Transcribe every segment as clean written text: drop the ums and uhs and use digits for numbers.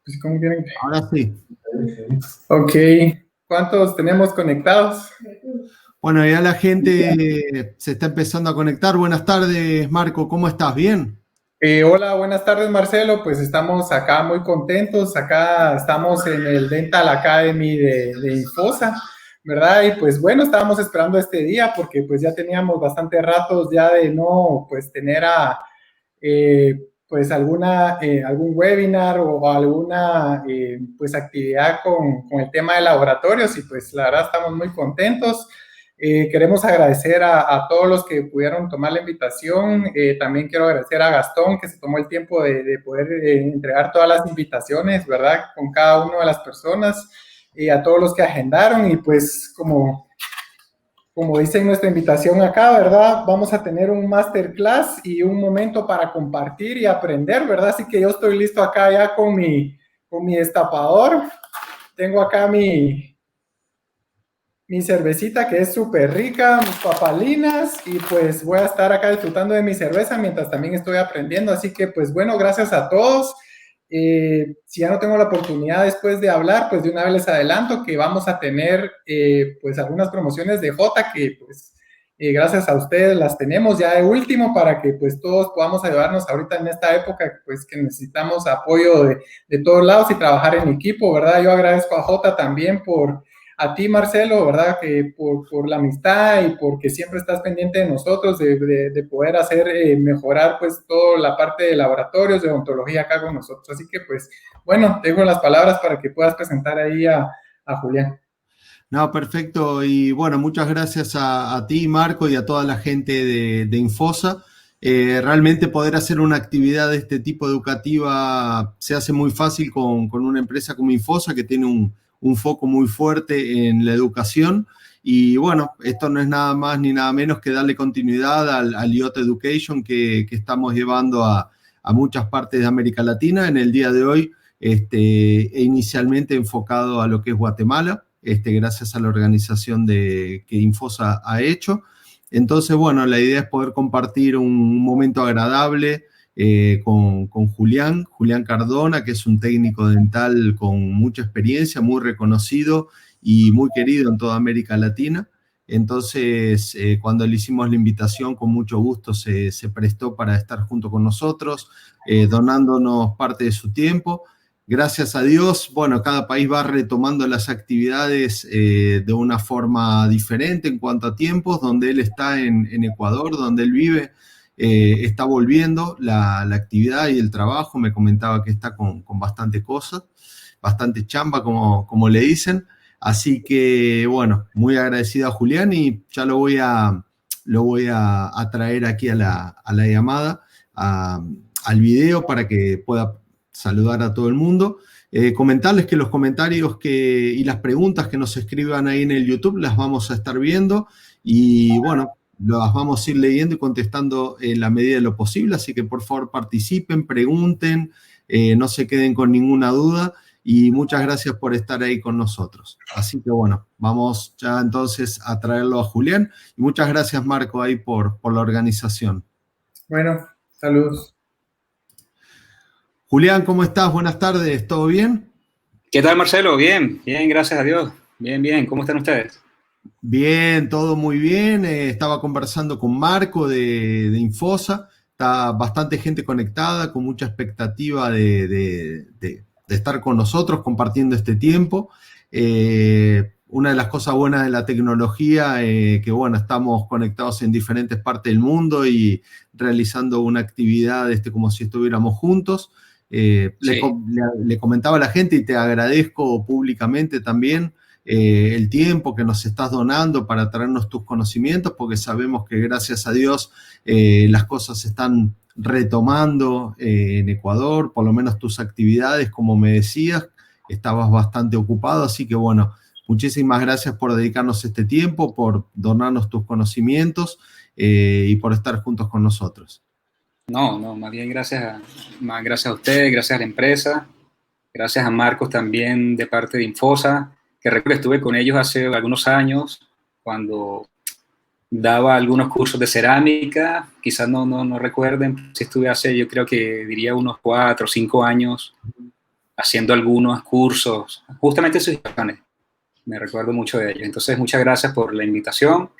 Pues, ¿cómo quieren? Ahora sí. Ok. ¿Cuántos tenemos conectados? Bueno, ya la gente se está empezando a conectar. Buenas tardes, Marco. ¿Cómo estás? ¿Bien? Hola, buenas tardes, Marcelo. Pues estamos acá muy contentos. Acá estamos en el Dental Academy de Infosa, ¿verdad? Y pues bueno, estábamos esperando este día porque pues ya teníamos bastante ratos ya de no pues tener pues algún webinar o alguna pues actividad con el tema de laboratorios y pues la verdad estamos muy contentos. Queremos agradecer a todos los que pudieron tomar la invitación. También quiero agradecer a Gastón que se tomó el tiempo de poder entregar todas las invitaciones, ¿verdad? Con cada una de las personas, a todos los que agendaron y pues como dice en nuestra invitación acá, ¿verdad? Vamos a tener un masterclass y un momento para compartir y aprender, ¿verdad? Así que yo estoy listo acá ya con mi destapador. Tengo acá mi cervecita que es súper rica, mis papalinas y pues voy a estar acá disfrutando de mi cerveza mientras también estoy aprendiendo. Así que pues bueno, gracias a todos. Si ya no tengo la oportunidad después de hablar, pues de una vez les adelanto que vamos a tener pues algunas promociones de Jota que pues gracias a ustedes las tenemos ya de último para que pues todos podamos ayudarnos ahorita en esta época pues que necesitamos apoyo de todos lados y trabajar en equipo, ¿verdad? Yo agradezco a Jota también a ti, Marcelo, ¿verdad? Que por la amistad y porque siempre estás pendiente de nosotros, de poder hacer mejorar pues toda la parte de laboratorios, de odontología acá con nosotros. Así que pues, bueno, te dejo las palabras para que puedas presentar ahí a Julián. No, perfecto. Y bueno, muchas gracias a ti, Marco, y a toda la gente de Infosa. Realmente poder hacer una actividad de este tipo educativa se hace muy fácil con una empresa como Infosa que tiene un foco muy fuerte en la educación. Y bueno, esto no es nada más ni nada menos que darle continuidad al IoT Education que estamos llevando a muchas partes de América Latina. En el día de hoy, inicialmente enfocado a lo que es Guatemala. Gracias a la organización que Infosa ha hecho. Entonces, bueno, la idea es poder compartir un momento agradable con Julián Cardona, que es un técnico dental con mucha experiencia, muy reconocido y muy querido en toda América Latina. Entonces, cuando le hicimos la invitación, con mucho gusto se prestó para estar junto con nosotros, donándonos parte de su tiempo. Gracias a Dios, bueno, cada país va retomando las actividades de una forma diferente en cuanto a tiempos. Donde él está en Ecuador, donde él vive, está volviendo la actividad y el trabajo. Me comentaba que está con bastante cosas, bastante chamba, como le dicen. Así que, bueno, muy agradecido a Julián y ya lo voy a traer aquí a la llamada, al video, para que pueda saludar a todo el mundo. Comentarles que los comentarios y las preguntas que nos escriban ahí en el YouTube las vamos a estar viendo y bueno, las vamos a ir leyendo y contestando en la medida de lo posible, así que por favor participen, pregunten, no se queden con ninguna duda y muchas gracias por estar ahí con nosotros. Así que bueno, vamos ya entonces a traerlo a Julián y muchas gracias, Marco, ahí por la organización. Bueno, saludos. Julián, ¿cómo estás? Buenas tardes, ¿todo bien? ¿Qué tal, Marcelo? Bien, bien, gracias a Dios. Bien, bien. ¿Cómo están ustedes? Bien, todo muy bien. Estaba conversando con Marco de Infosa. Está bastante gente conectada, con mucha expectativa de estar con nosotros compartiendo este tiempo. Una de las cosas buenas de la tecnología, que bueno, estamos conectados en diferentes partes del mundo y realizando una actividad como si estuviéramos juntos. Sí. Le comentaba a la gente y te agradezco públicamente también el tiempo que nos estás donando para traernos tus conocimientos, porque sabemos que gracias a Dios las cosas se están retomando en Ecuador, por lo menos tus actividades, como me decías, estabas bastante ocupado, así que bueno, muchísimas gracias por dedicarnos este tiempo, por donarnos tus conocimientos y por estar juntos con nosotros. No, más bien gracias a ustedes, gracias a la empresa, gracias a Marcos también de parte de Infosa, que recuerdo que estuve con ellos hace algunos años cuando daba algunos cursos de cerámica. Quizás no recuerden si estuve hace, yo creo que diría unos 4 o 5 años haciendo algunos cursos, justamente en sus instituciones. Me recuerdo mucho de ellos. Entonces, muchas gracias por la invitación.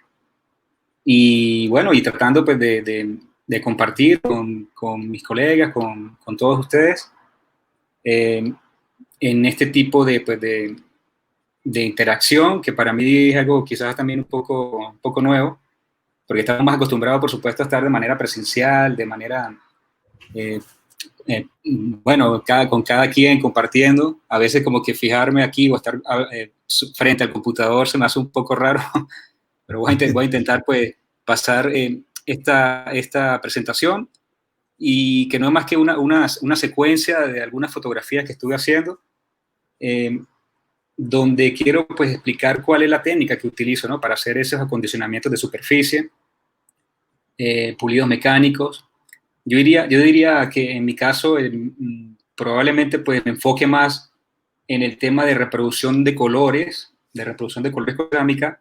Y bueno, y tratando pues de compartir con mis colegas, con todos ustedes, en este tipo pues de interacción, que para mí es algo quizás también un poco nuevo, porque estamos más acostumbrados, por supuesto, a estar de manera presencial, de manera, bueno, con cada quien compartiendo. A veces como que fijarme aquí o estar frente al computador se me hace un poco raro, pero voy a intentar pues pasar esta presentación, y que no es más que una secuencia de algunas fotografías que estuve haciendo, donde quiero pues explicar cuál es la técnica que utilizo, ¿no?, para hacer esos acondicionamientos de superficie, pulidos mecánicos. Yo diría que en mi caso probablemente pues me enfoque más en el tema de reproducción de colores con cerámica,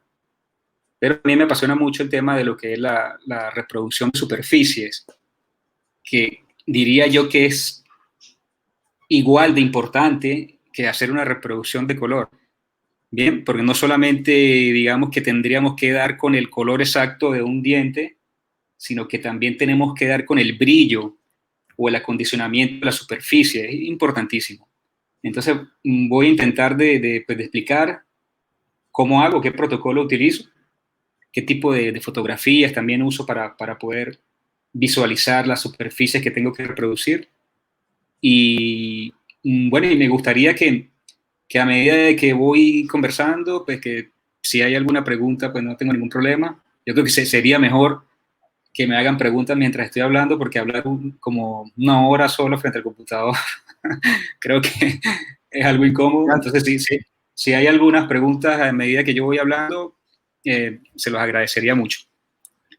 pero a mí me apasiona mucho el tema de lo que es la reproducción de superficies, que diría yo que es igual de importante que hacer una reproducción de color. Bien, porque no solamente digamos que tendríamos que dar con el color exacto de un diente, sino que también tenemos que dar con el brillo o el acondicionamiento de la superficie. Es importantísimo. Entonces voy a intentar pues, de explicar cómo hago, qué protocolo utilizo, qué tipo de fotografías también uso para poder visualizar las superficies que tengo que reproducir. Y bueno, y me gustaría que a medida de que voy conversando, pues que si hay alguna pregunta, pues no tengo ningún problema. Yo creo que sería mejor que me hagan preguntas mientras estoy hablando, porque hablar como una hora solo frente al computador creo que es algo incómodo. Entonces, si hay algunas preguntas a medida que yo voy hablando, se los agradecería mucho.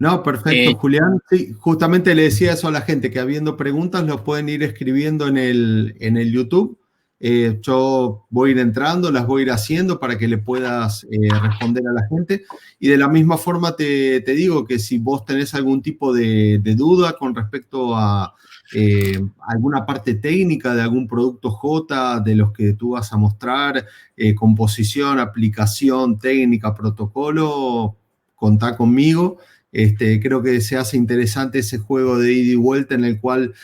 No, perfecto, Julián. Sí, justamente le decía eso a la gente, que habiendo preguntas los pueden ir escribiendo en el YouTube. Yo voy a ir entrando, las voy a ir haciendo para que le puedas responder a la gente. Y de la misma forma te digo que si vos tenés algún tipo de duda con respecto a alguna parte técnica de algún producto J, de los que tú vas a mostrar, composición, aplicación, técnica, protocolo, contá conmigo. Creo que se hace interesante ese juego de ida y vuelta en el cual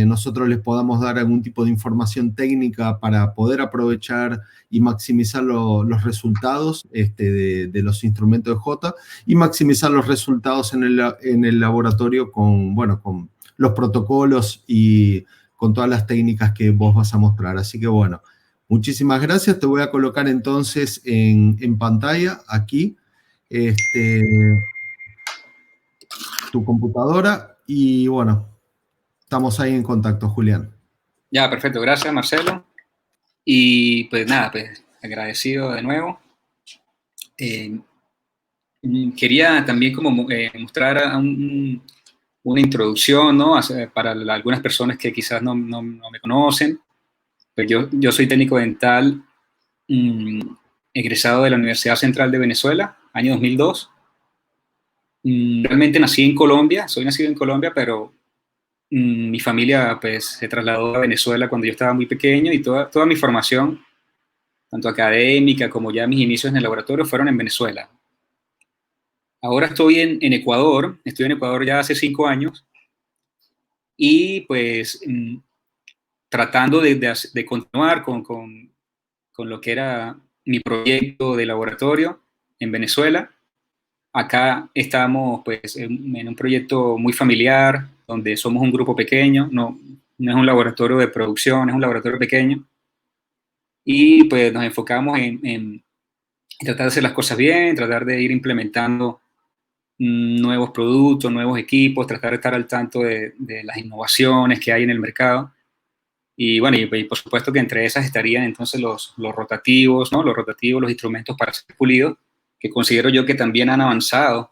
nosotros les podamos dar algún tipo de información técnica para poder aprovechar y maximizar los resultados de los instrumentos de J, y maximizar los resultados en el laboratorio con los protocolos y con todas las técnicas que vos vas a mostrar. Así que bueno, muchísimas gracias. Te voy a colocar entonces en pantalla aquí tu computadora, y bueno, estamos ahí en contacto, Julián. Ya, perfecto. Gracias, Marcelo. Y pues nada, pues agradecido de nuevo. Quería también como mostrar una introducción, ¿no?, para algunas personas que quizás no me conocen. Pues yo soy técnico dental, egresado de la Universidad Central de Venezuela, año 2002. Realmente nací en Colombia, soy nacido en Colombia, pero mi familia pues se trasladó a Venezuela cuando yo estaba muy pequeño, y toda mi formación, tanto académica como ya mis inicios en el laboratorio, fueron en Venezuela. Ahora estoy en Ecuador ya hace 5 años, y pues tratando de continuar con lo que era mi proyecto de laboratorio en Venezuela. Acá estamos pues en un proyecto muy familiar, donde somos un grupo pequeño, no es un laboratorio de producción, es un laboratorio pequeño, y pues nos enfocamos en tratar de hacer las cosas bien, tratar de ir implementando nuevos productos, nuevos equipos, tratar de estar al tanto de las innovaciones que hay en el mercado. Y bueno, y por supuesto que entre esas estarían entonces los rotativos, ¿no? Los rotativos, los instrumentos para ser pulidos, que considero yo que también han avanzado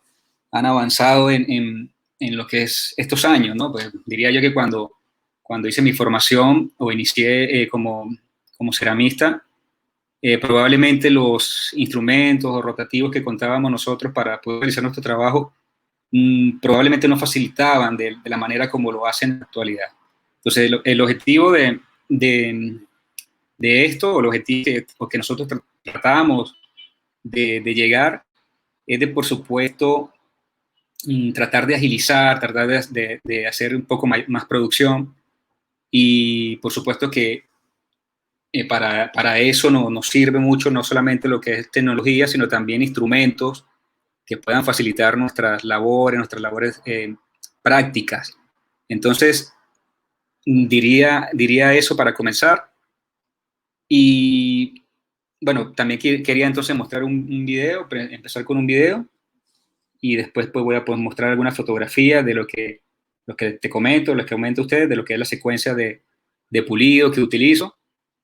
en lo que es estos años, ¿no? Pues diría yo que cuando hice mi formación o inicié como ceramista, probablemente los instrumentos o rotativos que contábamos nosotros para poder realizar nuestro trabajo probablemente no facilitaban de la manera como lo hacen en la actualidad. Entonces, el objetivo de de esto, o el objetivo que nosotros tratamos de llegar, es de, por supuesto, tratar de agilizar, tratar de hacer un poco más producción, y por supuesto que para eso nos sirve mucho no solamente lo que es tecnología, sino también instrumentos que puedan facilitar nuestras labores prácticas. Entonces, diría eso para comenzar. Y bueno, también quería entonces mostrar un video, empezar con un video, y después pues voy a mostrar alguna fotografía de lo que te comento, lo que comento a ustedes, de lo que es la secuencia de pulido que utilizo,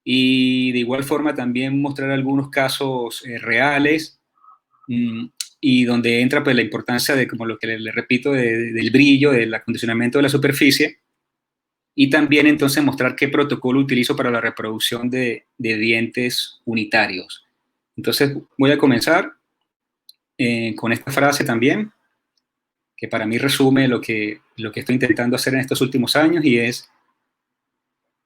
y de igual forma también mostrar algunos casos reales, mm, y donde entra pues la importancia de, como lo que le repito, del brillo, del acondicionamiento de la superficie, y también entonces mostrar qué protocolo utilizo para la reproducción de dientes unitarios. Entonces voy a comenzar con esta frase también, que para mí resume lo que estoy intentando hacer en estos últimos años, y es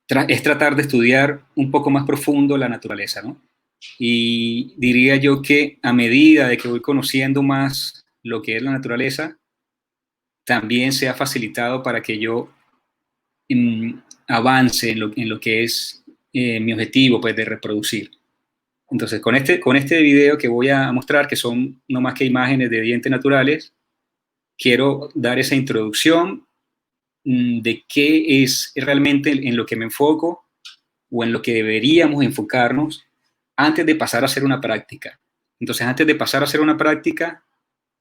tratar de estudiar un poco más profundo la naturaleza, ¿no? Y diría yo que a medida de que voy conociendo más lo que es la naturaleza, también se ha facilitado para que yo avance en lo que es mi objetivo, pues, de reproducir. Entonces, con este video que voy a mostrar, que son no más que imágenes de dientes naturales, quiero dar esa introducción de qué es realmente en lo que me enfoco, o en lo que deberíamos enfocarnos antes de pasar a hacer una práctica. Entonces, antes de pasar a hacer una práctica,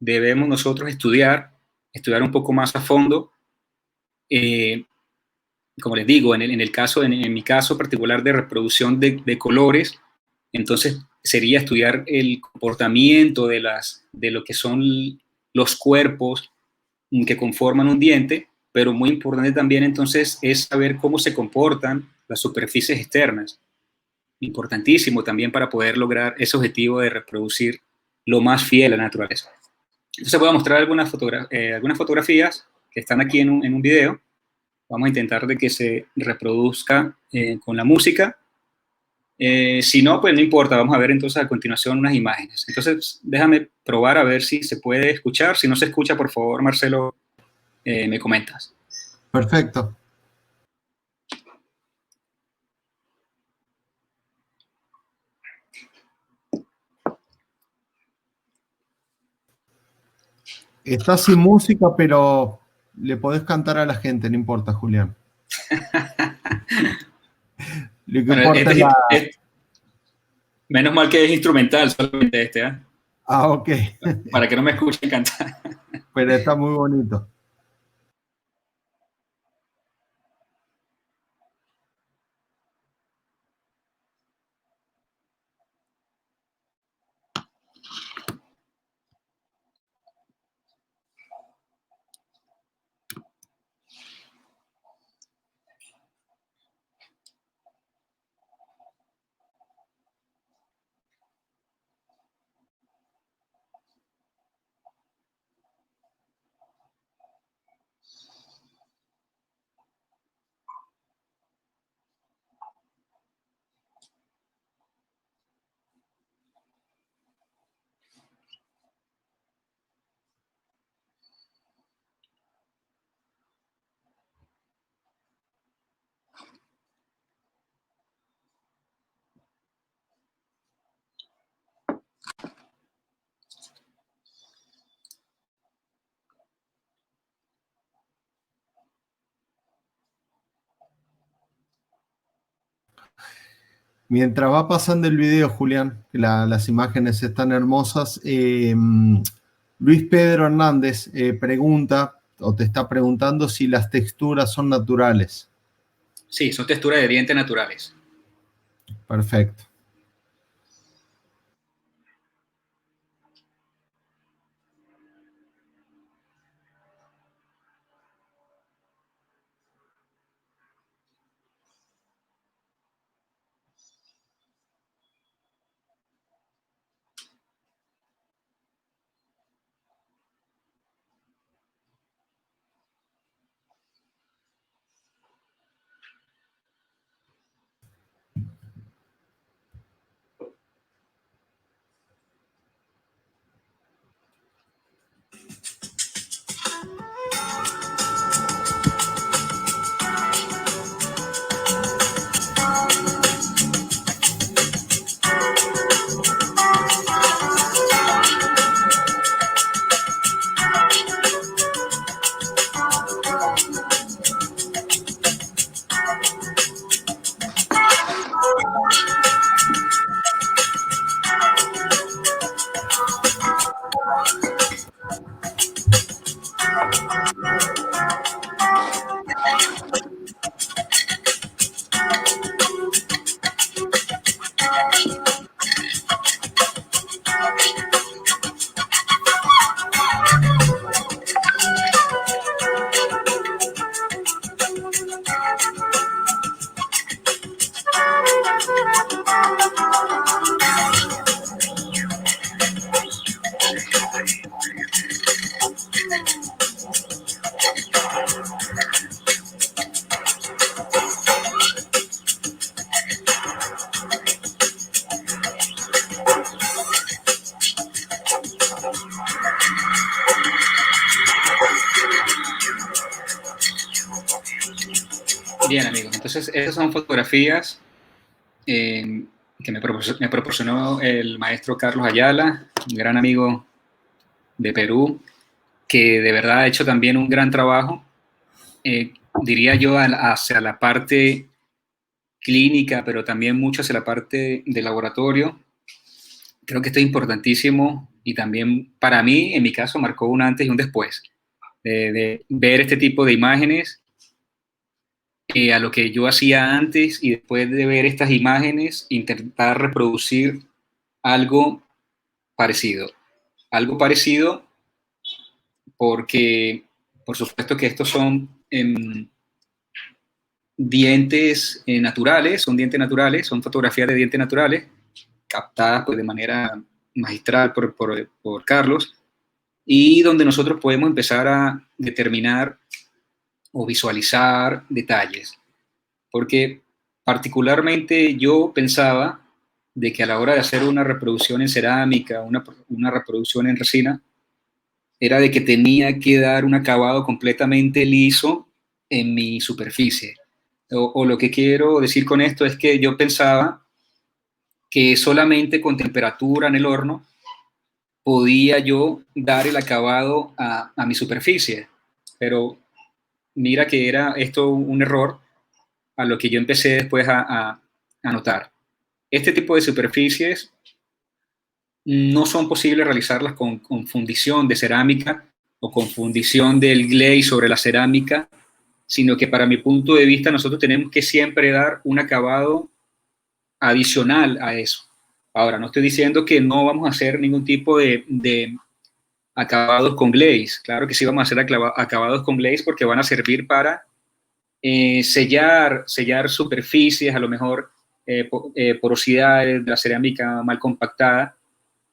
debemos nosotros estudiar un poco más a fondo. eh, Como les digo, en mi caso particular de reproducción de colores, entonces sería estudiar el comportamiento de lo que son los cuerpos que conforman un diente, pero muy importante también entonces es saber cómo se comportan las superficies externas. Importantísimo también para poder lograr ese objetivo de reproducir lo más fiel a la naturaleza. Entonces voy a mostrar algunas fotografías que están aquí en un video. Vamos a intentar de que se reproduzca con la música. Si no, pues no importa, vamos a ver entonces a continuación unas imágenes. Entonces déjame probar a ver si se puede escuchar. Si no se escucha, por favor, Marcelo, me comentas. Perfecto. Está sin música, pero le podés cantar a la gente, no importa, Julián. Lo que Bueno, importa es la... menos mal que es instrumental solamente ¿eh? Ah, ok. Para que no me escuchen cantar. Pero está muy bonito. Mientras va pasando el video, Julián, que las imágenes están hermosas, Luis Pedro Hernández pregunta o te está preguntando si las texturas son naturales. Sí, son texturas de dientes naturales. Perfecto. Bien, amigos. Entonces, esas son fotografías que me proporcionó el maestro Carlos Ayala, un gran amigo de Perú, que de verdad ha hecho también un gran trabajo, diría yo, hacia la parte clínica, pero también mucho hacia la parte de laboratorio. Creo que esto es importantísimo y también para mí, en mi caso, marcó un antes y un después de ver este tipo de imágenes a lo que yo hacía antes y después de ver estas imágenes, intentar reproducir algo parecido. Algo parecido porque, por supuesto que estos son dientes naturales, son fotografías de dientes naturales, captadas pues, de manera magistral por Carlos, y donde nosotros podemos empezar a determinar o visualizar detalles. Porque particularmente yo pensaba de que a la hora de hacer una reproducción en cerámica, una reproducción en resina, era de que tenía que dar un acabado completamente liso en mi superficie. O lo que quiero decir con esto es que yo pensaba que solamente con temperatura en el horno podía yo dar el acabado a mi superficie. Pero mira que era esto un error a lo que yo empecé después a notar. Este tipo de superficies no son posibles realizarlas con fundición de cerámica o con fundición del glaze sobre la cerámica, sino que para mi punto de vista nosotros tenemos que siempre dar un acabado adicional a eso. Ahora, no estoy diciendo que no vamos a hacer ningún tipo de acabados con glaze. Claro que sí vamos a hacer acabados con glaze porque van a servir para sellar superficies, a lo mejor porosidades de la cerámica mal compactada,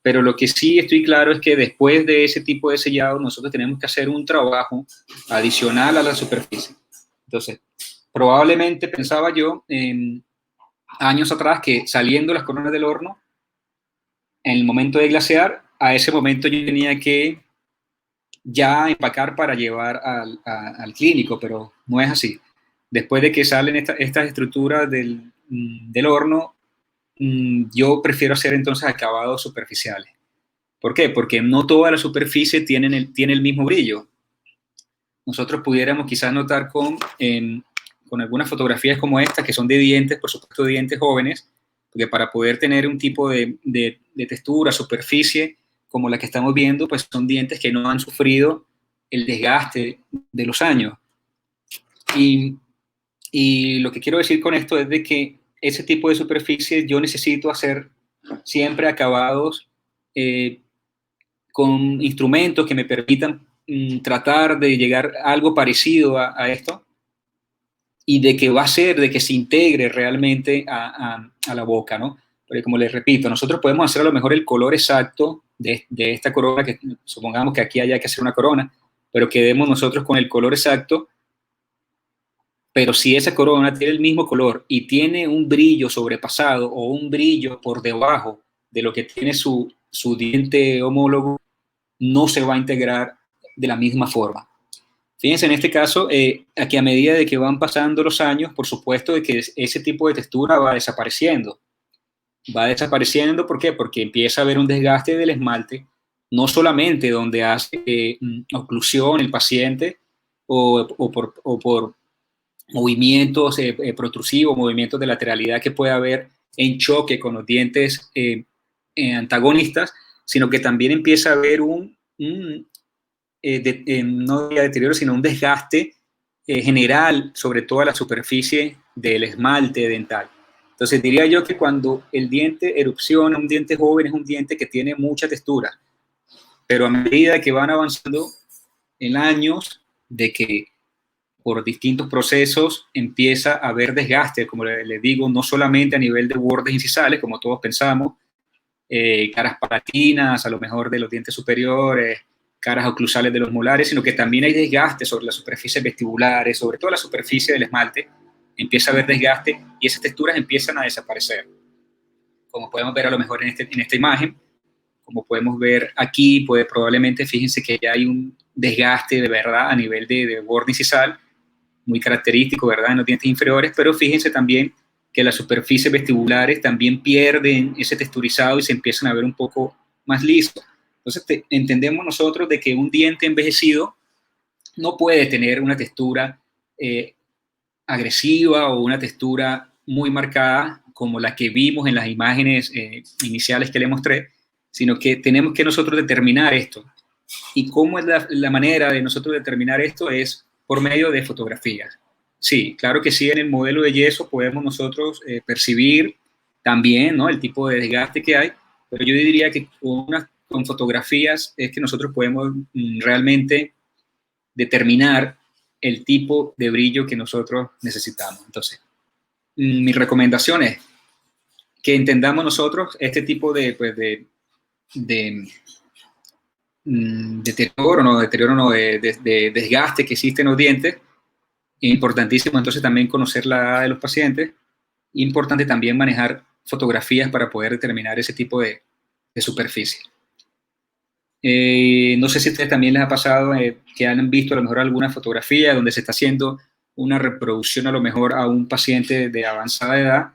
pero lo que sí estoy claro es que después de ese tipo de sellado nosotros tenemos que hacer un trabajo adicional a la superficie. Entonces, probablemente pensaba yo años atrás que saliendo las coronas del horno, en el momento de glasear, a ese momento yo tenía que ya empacar para llevar al clínico, pero no es así. Después de que salen estas estructuras del horno, yo prefiero hacer entonces acabados superficiales. ¿Por qué? Porque no toda la superficie tiene el mismo brillo. Nosotros pudiéramos quizás notar con algunas fotografías como esta, que son de dientes, por supuesto dientes jóvenes, porque para poder tener un tipo de textura, superficie, como la que estamos viendo, pues son dientes que no han sufrido el desgaste de los años. Y lo que quiero decir con esto es de que ese tipo de superficie yo necesito hacer siempre acabados con instrumentos que me permitan tratar de llegar a algo parecido a esto y de que va a ser, de que se integre realmente a la boca, ¿no? Porque como les repito, nosotros podemos hacer a lo mejor el color exacto de esta corona, que supongamos que aquí haya que hacer una corona, pero quedemos nosotros con el color exacto. Pero si esa corona tiene el mismo color y tiene un brillo sobrepasado o un brillo por debajo de lo que tiene su diente homólogo, no se va a integrar de la misma forma. Fíjense en este caso, aquí a medida de que van pasando los años, por supuesto de que ese tipo de textura va desapareciendo. Va desapareciendo, ¿por qué? Porque empieza a haber un desgaste del esmalte, no solamente donde hace oclusión el paciente o por movimientos protrusivos, movimientos de lateralidad que puede haber en choque con los dientes antagonistas, sino que también empieza a haber no deterioro, sino un desgaste general sobre toda la superficie del esmalte dental. Entonces diría yo que cuando el diente erupciona, un diente joven es un diente que tiene mucha textura, pero a medida que van avanzando en años, de que por distintos procesos empieza a haber desgaste, como les digo, no solamente a nivel de bordes incisales, como todos pensamos, caras palatinas, a lo mejor de los dientes superiores, caras oclusales de los molares, sino que también hay desgaste sobre las superficies vestibulares, sobre toda la superficie del esmalte, empieza a haber desgaste y esas texturas empiezan a desaparecer. Como podemos ver a lo mejor en esta imagen, como podemos ver aquí, probablemente fíjense que ya hay un desgaste de verdad a nivel de borde incisal, muy característico, ¿verdad?, en los dientes inferiores, pero fíjense también que las superficies vestibulares también pierden ese texturizado y se empiezan a ver un poco más lisos. Entonces entendemos nosotros de que un diente envejecido no puede tener una textura agresiva o una textura muy marcada como la que vimos en las imágenes iniciales que le mostré, sino que tenemos que nosotros determinar esto. ¿Y cómo es la manera de nosotros determinar esto? Es por medio de fotografías. Sí, claro que sí, en el modelo de yeso podemos nosotros percibir también, ¿no?, el tipo de desgaste que hay, pero yo diría que con fotografías es que nosotros podemos realmente determinar el tipo de brillo que nosotros necesitamos. Entonces, mi recomendación es que entendamos nosotros este tipo de deterioro, de desgaste que existe en los dientes. Es importantísimo entonces también conocer la edad de los pacientes. Importante también manejar fotografías para poder determinar ese tipo de superficie. No sé si a ustedes también les ha pasado que han visto a lo mejor alguna fotografía donde se está haciendo una reproducción a lo mejor a un paciente de avanzada edad,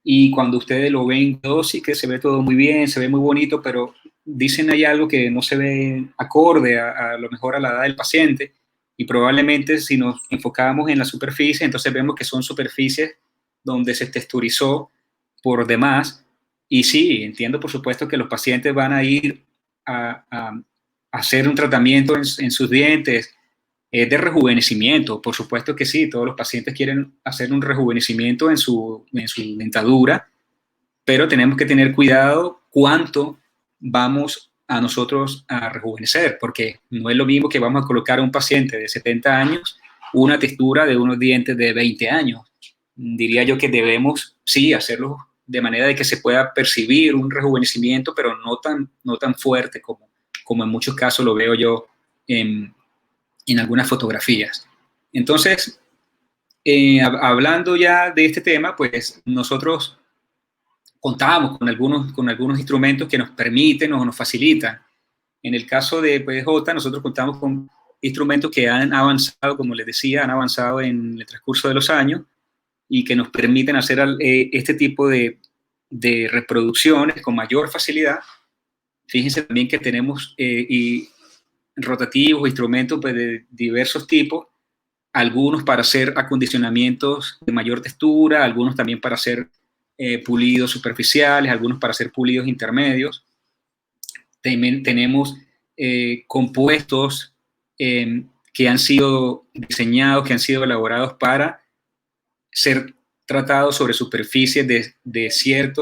y cuando ustedes lo ven, sí que se ve todo muy bien, se ve muy bonito, pero dicen hay algo que no se ve acorde a lo mejor a la edad del paciente, y probablemente si nos enfocamos en la superficie, entonces vemos que son superficies donde se texturizó por demás. Y sí, entiendo por supuesto que los pacientes van a ir a hacer un tratamiento en sus dientes de rejuvenecimiento. Por supuesto que sí, todos los pacientes quieren hacer un rejuvenecimiento en su dentadura, pero tenemos que tener cuidado cuánto vamos a nosotros a rejuvenecer, porque no es lo mismo que vamos a colocar a un paciente de 70 años una textura de unos dientes de 20 años. Diría yo que debemos, sí, hacerlo de manera de que se pueda percibir un rejuvenecimiento, pero no tan fuerte como en muchos casos lo veo yo en algunas fotografías. Entonces, hablando ya de este tema, pues nosotros contábamos con algunos instrumentos que nos permiten o nos facilitan. En el caso de PDJ, nosotros contamos con instrumentos que han avanzado, como les decía, han avanzado en el transcurso de los años y que nos permiten hacer este tipo de reproducciones con mayor facilidad. Fíjense también que tenemos rotativos, instrumentos pues, de diversos tipos, algunos para hacer acondicionamientos de mayor textura, algunos también para hacer pulidos superficiales, algunos para hacer pulidos intermedios. También tenemos compuestos que han sido diseñados, que han sido elaborados para ser tratados sobre superficies de cierta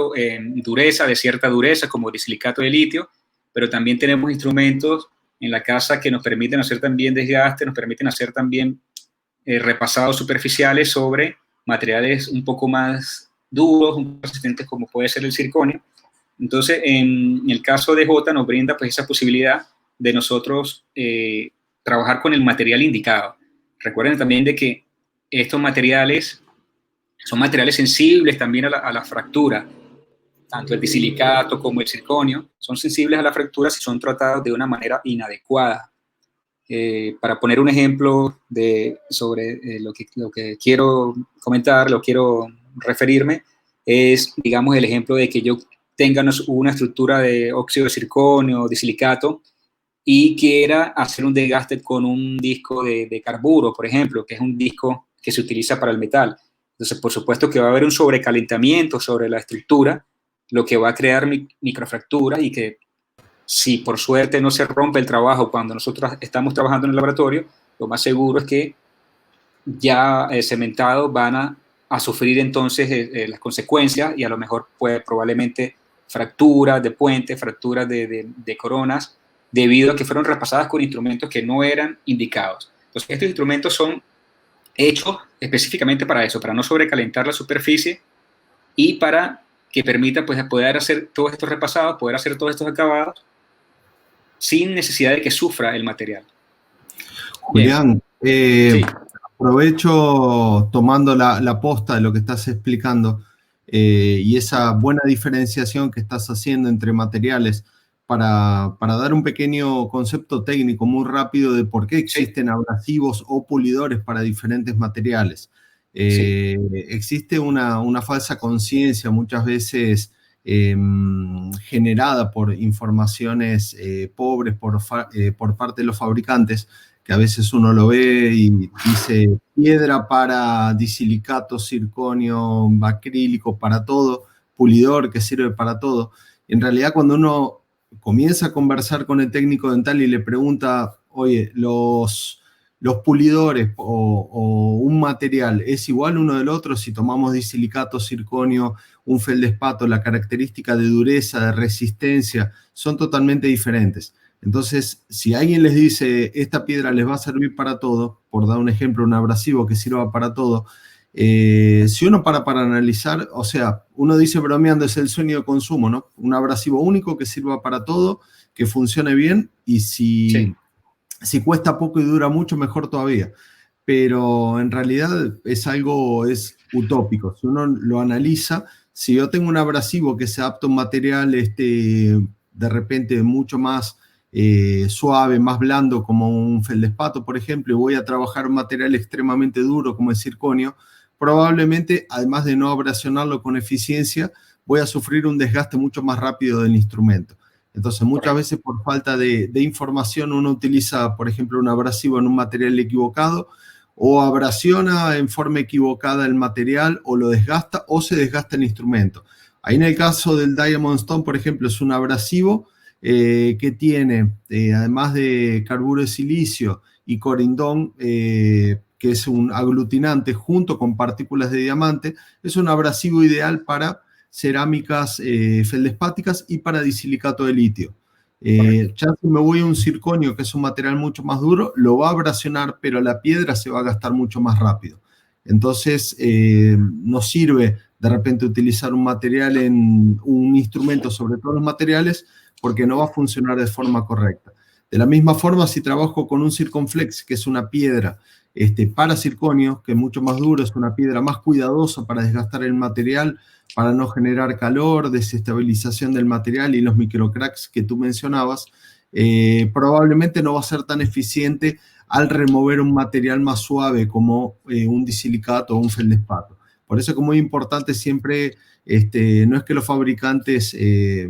dureza, como el silicato de litio, pero también tenemos instrumentos en la casa que nos permiten hacer también desgaste, nos permiten hacer también repasados superficiales sobre materiales un poco más duros, un poco resistentes, como puede ser el circonio. Entonces, en el caso de J nos brinda pues esa posibilidad de nosotros trabajar con el material indicado. Recuerden también de que estos materiales son materiales sensibles también a la fractura. Tanto el disilicato como el circonio son sensibles a la fractura si son tratados de una manera inadecuada. Para poner un ejemplo sobre lo que quiero comentar, lo quiero referirme, es, digamos, el ejemplo de que yo tenga una estructura de óxido de circonio, de silicato, y quiera hacer un desgaste con un disco de carburo, por ejemplo, que es un disco que se utiliza para el metal. Entonces, por supuesto que va a haber un sobrecalentamiento sobre la estructura, lo que va a crear microfracturas, y que si por suerte no se rompe el trabajo cuando nosotros estamos trabajando en el laboratorio, lo más seguro es que ya cementados van a sufrir entonces las consecuencias, y a lo mejor probablemente fracturas de puentes, fracturas de coronas, debido a que fueron repasadas con instrumentos que no eran indicados. Entonces, estos instrumentos son hechos específicamente para eso, para no sobrecalentar la superficie y para que permita pues, poder hacer todos estos repasados, poder hacer todos estos acabados sin necesidad de que sufra el material. Julián, sí. Aprovecho tomando la posta de lo que estás explicando y esa buena diferenciación que estás haciendo entre materiales para dar un pequeño concepto técnico muy rápido de por qué Sí, existen abrasivos o pulidores para diferentes materiales. sí, Existe una falsa conciencia muchas veces generada por informaciones pobres por parte de los fabricantes, que a veces uno lo ve y dice piedra para disilicato, circonio, acrílico, para todo, pulidor que sirve para todo. En realidad, cuando uno comienza a conversar con el técnico dental y le pregunta, oye, los pulidores o un material es igual uno del otro, si tomamos disilicato, circonio, un feldespato, la característica de dureza, de resistencia, son totalmente diferentes. Entonces, si alguien les dice, esta piedra les va a servir para todo, por dar un ejemplo, un abrasivo que sirva para todo, si uno para analizar, o sea, uno dice bromeando, es el sueño de consumo, ¿no? Un abrasivo único que sirva para todo, que funcione bien y sí, si cuesta poco y dura mucho, mejor todavía. Pero en realidad es utópico. Si uno lo analiza, si yo tengo un abrasivo que se adapta a un material de repente mucho más suave, más blando, como un feldespato, por ejemplo, y voy a trabajar un material extremadamente duro como el circonio, probablemente, además de no abrasionarlo con eficiencia, voy a sufrir un desgaste mucho más rápido del instrumento. Entonces, muchas correcto. veces por falta de información uno utiliza, por ejemplo, un abrasivo en un material equivocado o abrasiona en forma equivocada el material o lo desgasta o se desgasta el instrumento. Ahí en el caso del Diamond Stone, por ejemplo, es un abrasivo que tiene, además de carburo de silicio y corindón, que es un aglutinante junto con partículas de diamante, es un abrasivo ideal para cerámicas feldespáticas y para disilicato de litio. Correcto. Ya si me voy a un circonio, que es un material mucho más duro, lo va a abrasionar, pero la piedra se va a gastar mucho más rápido. Entonces, no sirve de repente utilizar un material en un instrumento sobre todos los materiales porque no va a funcionar de forma correcta. De la misma forma, si trabajo con un circonflex, que es una piedra para circonio, que es mucho más duro, es una piedra más cuidadosa para desgastar el material, para no generar calor, desestabilización del material y los microcracks que tú mencionabas, probablemente no va a ser tan eficiente al remover un material más suave como un disilicato o un feldespato. Por eso es muy importante siempre, no es que los fabricantes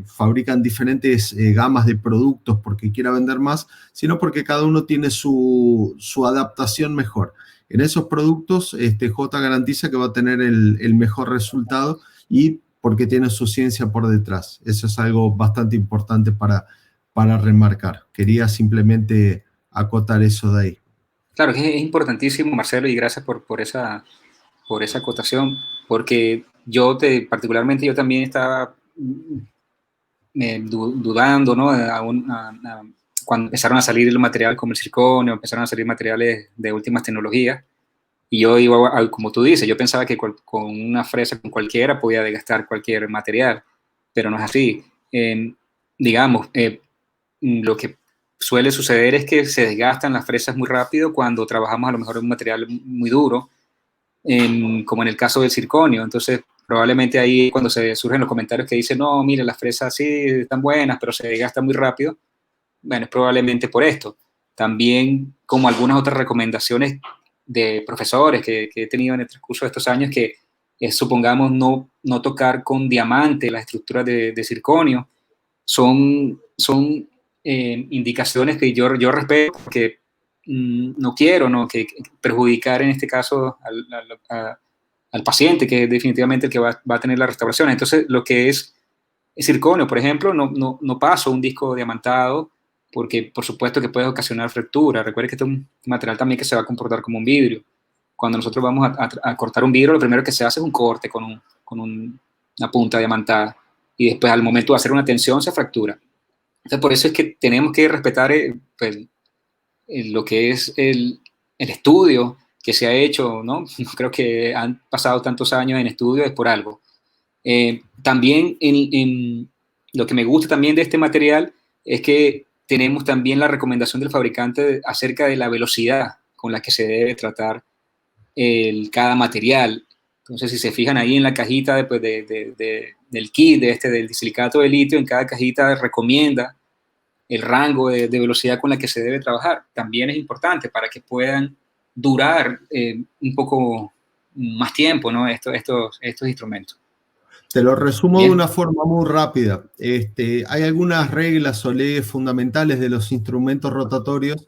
fabrican diferentes gamas de productos porque quiera vender más, sino porque cada uno tiene su adaptación mejor. En esos productos, J garantiza que va a tener el mejor resultado y porque tiene su ciencia por detrás. Eso es algo bastante importante para remarcar. Quería simplemente acotar eso de ahí. Claro que es importantísimo, Marcelo, y gracias por esa acotación, porque particularmente yo también estaba dudando, ¿no? Cuando empezaron a salir el material como el circonio, empezaron a salir materiales de últimas tecnologías, y yo iba, como tú dices, yo pensaba que con una fresa, con cualquiera, podía desgastar cualquier material, pero no es así. Digamos, lo que suele suceder es que se desgastan las fresas muy rápido cuando trabajamos a lo mejor en un material muy duro, como en el caso del circonio. Entonces, probablemente ahí cuando se surgen los comentarios que dicen, no, mire, las fresas sí están buenas, pero se desgastan muy rápido, bueno, es probablemente por esto. También, como algunas otras recomendaciones de profesores que he tenido en el transcurso de estos años, que es, supongamos, no tocar con diamante las estructuras de circonio, son indicaciones que yo respeto, porque no quiero, ¿no? Que perjudicar en este caso al paciente, que es definitivamente el que va a tener la restauración. Entonces, lo que es circonio, por ejemplo, no paso un disco diamantado, porque por supuesto que puede ocasionar fractura. Recuerde que este es un material también que se va a comportar como un vidrio. Cuando nosotros vamos a cortar un vidrio, lo primero que se hace es un corte con una punta diamantada, y después al momento de hacer una tensión se fractura. Entonces, por eso es que tenemos que respetar pues, lo que es el estudio que se ha hecho, ¿no? Creo que han pasado tantos años en estudio, es por algo. También lo que me gusta también de este material es que tenemos también la recomendación del fabricante acerca de la velocidad con la que se debe tratar cada material. Entonces, si se fijan ahí en la cajita del kit del disilicato de litio, en cada cajita recomienda el rango de velocidad con la que se debe trabajar. También es importante para que puedan durar un poco más tiempo, ¿no? Estos instrumentos. Te lo resumo Bien. de una forma muy rápida. Hay algunas reglas o leyes fundamentales de los instrumentos rotatorios.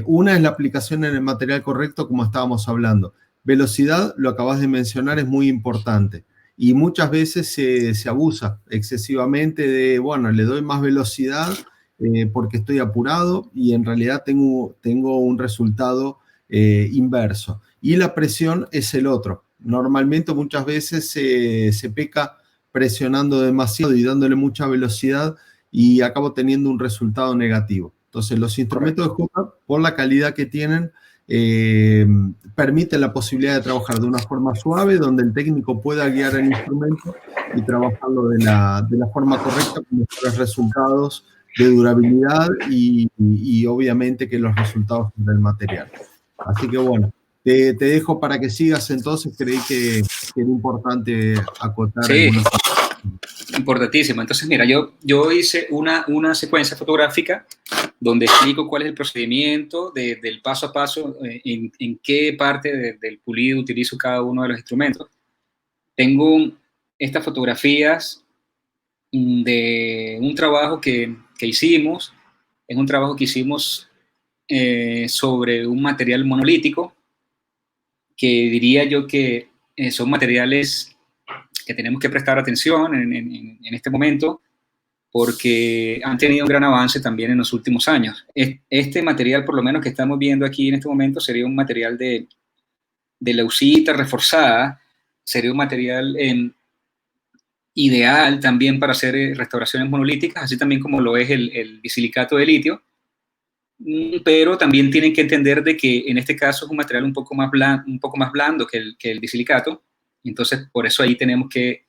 Una es la aplicación en el material correcto, como estábamos hablando. Velocidad, lo acabas de mencionar, es muy importante. Y muchas veces se abusa excesivamente de, bueno, le doy más velocidad porque estoy apurado y en realidad tengo un resultado inverso. Y la presión es el otro. Normalmente muchas veces se peca presionando demasiado y dándole mucha velocidad y acabo teniendo un resultado negativo. Entonces los instrumentos de Jupa, por la calidad que tienen, permiten la posibilidad de trabajar de una forma suave, donde el técnico pueda guiar el instrumento y trabajarlo de la forma correcta con mejores resultados de durabilidad y obviamente que los resultados del material. Así que bueno, te dejo para que sigas entonces, creí que era importante acotar Sí, algunas cosas. importantísimo. Entonces, mira, yo hice una secuencia fotográfica donde explico cuál es el procedimiento del paso a paso, en qué parte del pulido utilizo cada uno de los instrumentos. Tengo estas fotografías de un trabajo que hicimos, es un trabajo que hicimos sobre un material monolítico, que diría yo que son materiales que tenemos que prestar atención en este momento, porque han tenido un gran avance también en los últimos años. Este material, por lo menos que estamos viendo aquí en este momento, sería un material de leucita reforzada, sería un material ideal también para hacer restauraciones monolíticas, así también como lo es el bisilicato de litio, pero también tienen que entender de que en este caso es un material un poco más blando que el bisilicato, entonces por eso ahí tenemos que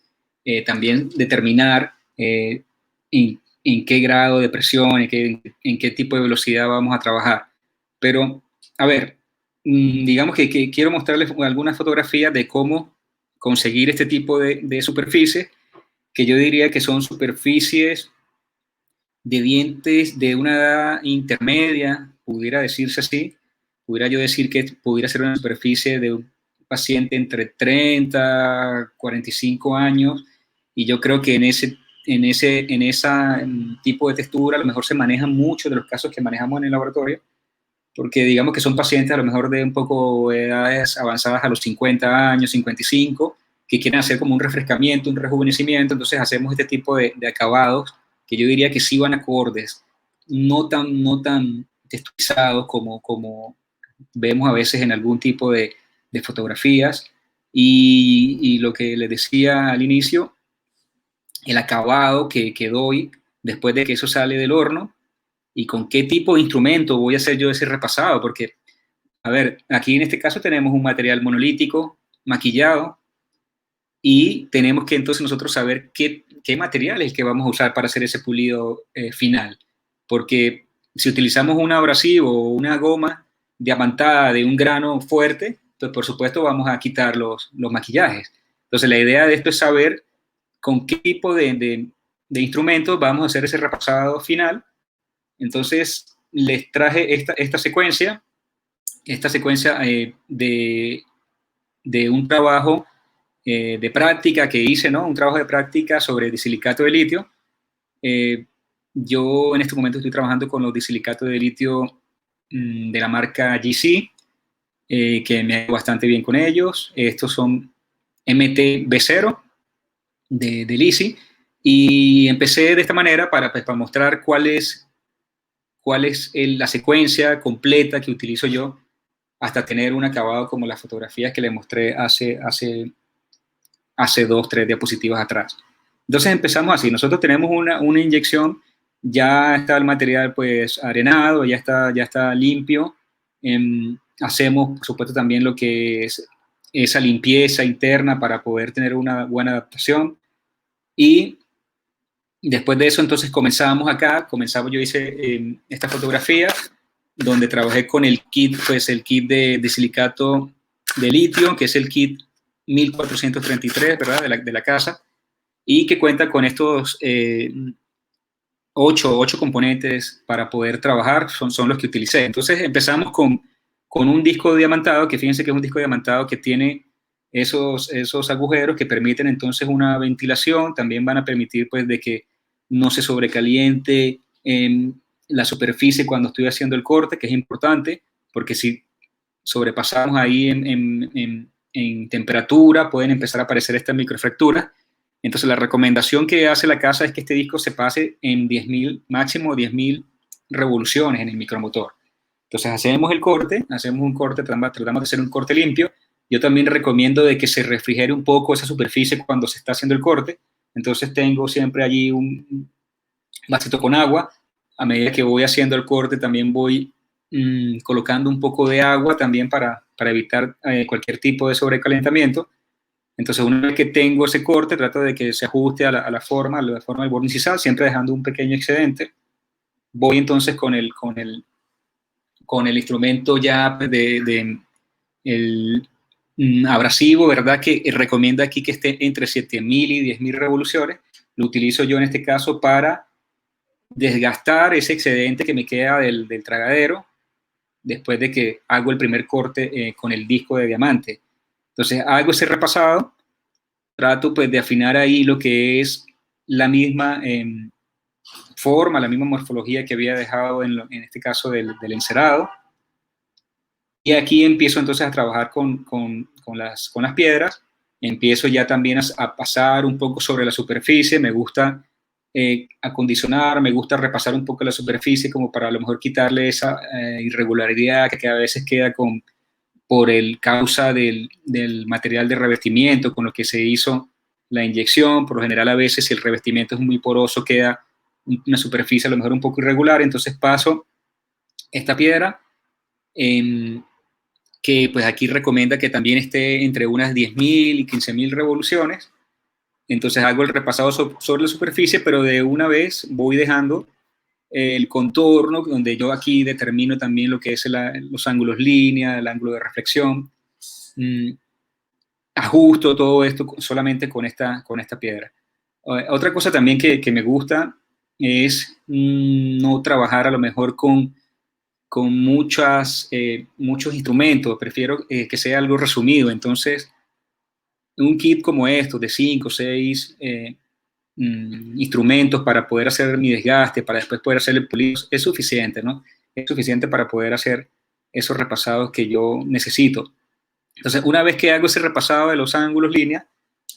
también determinar en qué grado de presión, en qué tipo de velocidad vamos a trabajar. Pero, a ver, digamos que quiero mostrarles algunas fotografías de cómo conseguir este tipo de superficies, que yo diría que son superficies de dientes de una edad intermedia, pudiera decirse así. Pudiera yo decir que pudiera ser una superficie de un paciente entre 30, 45 años, y yo creo que en ese tipo de textura a lo mejor se manejan muchos de los casos que manejamos en el laboratorio, porque digamos que son pacientes a lo mejor de un poco edades avanzadas a los 50 años, 55, que quieren hacer como un refrescamiento, un rejuvenecimiento, entonces hacemos este tipo de acabados que yo diría que sí van acordes, no tan texturizados como vemos a veces en algún tipo de fotografías, y lo que les decía al inicio, el acabado que doy después de que eso sale del horno, y con qué tipo de instrumento voy a hacer yo ese repasado, porque, a ver, aquí en este caso tenemos un material monolítico, maquillado, y tenemos que entonces nosotros saber qué material es el que vamos a usar para hacer ese pulido final, porque si utilizamos un abrasivo o una goma diamantada de un grano fuerte, pues por supuesto vamos a quitar los maquillajes. Entonces la idea de esto es saber con qué tipo de instrumentos vamos a hacer ese repasado final. Entonces les traje esta secuencia de un trabajo de práctica que hice, ¿no? Un trabajo de práctica sobre disilicato de litio. Yo en este momento estoy trabajando con los disilicatos de litio de la marca GC, que me ha ido bastante bien con ellos. Estos son MTB0 de LISI, y empecé de esta manera para mostrar cuál es la secuencia completa que utilizo yo hasta tener un acabado como las fotografías que les mostré hace 2, 3 diapositivas atrás. Entonces empezamos así, nosotros tenemos una inyección, ya está el material pues arenado, ya está limpio, hacemos por supuesto también lo que es esa limpieza interna para poder tener una buena adaptación, y después de eso entonces yo hice esta fotografía donde trabajé con el kit de silicato de litio, que es el kit 1433, ¿verdad? De la casa, y que cuenta con estos ocho componentes para poder trabajar, son los que utilicé. Entonces empezamos con un disco diamantado, que fíjense que es un disco diamantado que tiene esos agujeros que permiten entonces una ventilación, también van a permitir pues de que no se sobrecaliente la superficie cuando estoy haciendo el corte, que es importante, porque si sobrepasamos ahí en temperatura, pueden empezar a aparecer estas microfracturas. Entonces la recomendación que hace la casa es que este disco se pase en 10.000, máximo 10.000 revoluciones en el micromotor. Entonces hacemos un corte, tratamos de hacer un corte limpio. Yo también recomiendo de que se refrigere un poco esa superficie cuando se está haciendo el corte. Entonces tengo siempre allí un vasito con agua. A medida que voy haciendo el corte también voy colocando un poco de agua también para evitar cualquier tipo de sobrecalentamiento. Entonces, una vez que tengo ese corte, trato de que se ajuste a la forma del borde incisal, siempre dejando un pequeño excedente. Voy entonces con el instrumento ya el abrasivo, ¿verdad? Que recomienda aquí que esté entre 7.000 y 10.000 revoluciones. Lo utilizo yo en este caso para desgastar ese excedente que me queda del tragadero después de que hago el primer corte con el disco de diamante. Entonces hago ese repasado, trato pues de afinar ahí lo que es la misma forma, la misma morfología que había dejado en este caso del encerado. Y aquí empiezo entonces a trabajar con las piedras, empiezo ya también a pasar un poco sobre la superficie, me gusta acondicionar, me gusta repasar un poco la superficie como para a lo mejor quitarle esa irregularidad que a veces queda por el causa del material de revestimiento con lo que se hizo la inyección. Por lo general a veces si el revestimiento es muy poroso queda una superficie a lo mejor un poco irregular, entonces paso esta piedra que pues aquí recomienda que también esté entre unas 10.000 y 15.000 revoluciones. Entonces hago el repasado sobre la superficie, pero de una vez voy dejando el contorno, donde yo aquí determino también lo que es los ángulos línea, el ángulo de reflexión. Ajusto todo esto solamente con esta piedra. Otra cosa también que me gusta es no trabajar a lo mejor con muchos instrumentos, prefiero que sea algo resumido. Entonces, un kit como estos de 5 o 6 instrumentos para poder hacer mi desgaste, para después poder hacer el pulido, es suficiente, ¿no? Es suficiente para poder hacer esos repasados que yo necesito. Entonces, una vez que hago ese repasado de los ángulos línea,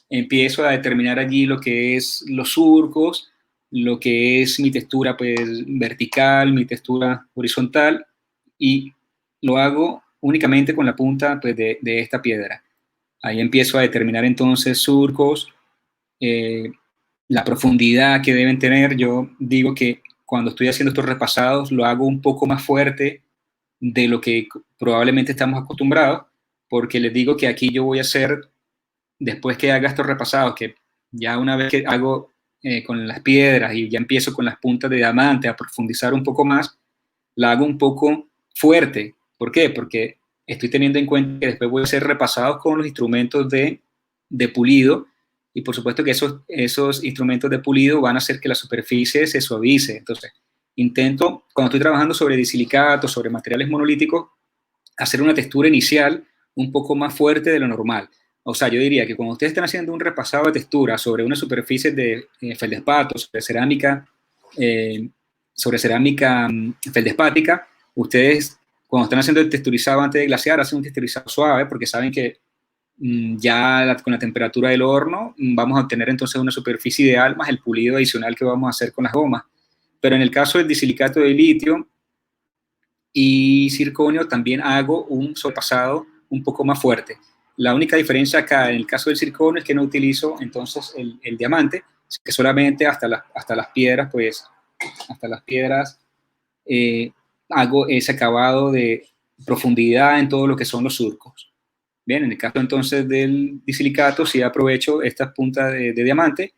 empiezo a determinar allí lo que es los surcos, lo que es mi textura pues, vertical, mi textura horizontal, y lo hago únicamente con la punta pues, de esta piedra. Ahí empiezo a determinar entonces surcos, la profundidad que deben tener. Yo digo que cuando estoy haciendo estos repasados lo hago un poco más fuerte de lo que probablemente estamos acostumbrados, porque les digo que aquí yo voy a hacer, después que haga estos repasados, que ya una vez que hago con las piedras y ya empiezo con las puntas de diamante a profundizar un poco más, la hago un poco fuerte. ¿Por qué? Porque estoy teniendo en cuenta que después voy a hacer repasados con los instrumentos de pulido, y por supuesto que esos instrumentos de pulido van a hacer que la superficie se suavice. Entonces, intento, cuando estoy trabajando sobre disilicatos, sobre materiales monolíticos, hacer una textura inicial un poco más fuerte de lo normal. O sea, yo diría que cuando ustedes están haciendo un repasado de textura sobre una superficie de feldespato, sobre cerámica feldespática, ustedes cuando están haciendo el texturizado antes de glasear, hacen un texturizado suave porque saben que ya con la temperatura del horno vamos a obtener entonces una superficie ideal más el pulido adicional que vamos a hacer con las gomas. Pero en el caso del disilicato de litio y circonio también hago un sobrepasado un poco más fuerte. La única diferencia acá en el caso del circonio es que no utilizo entonces el diamante, que solamente hasta las piedras, pues hasta las piedras hago ese acabado de profundidad en todo lo que son los surcos. Bien, en el caso entonces del disilicato, sí aprovecho estas puntas de diamante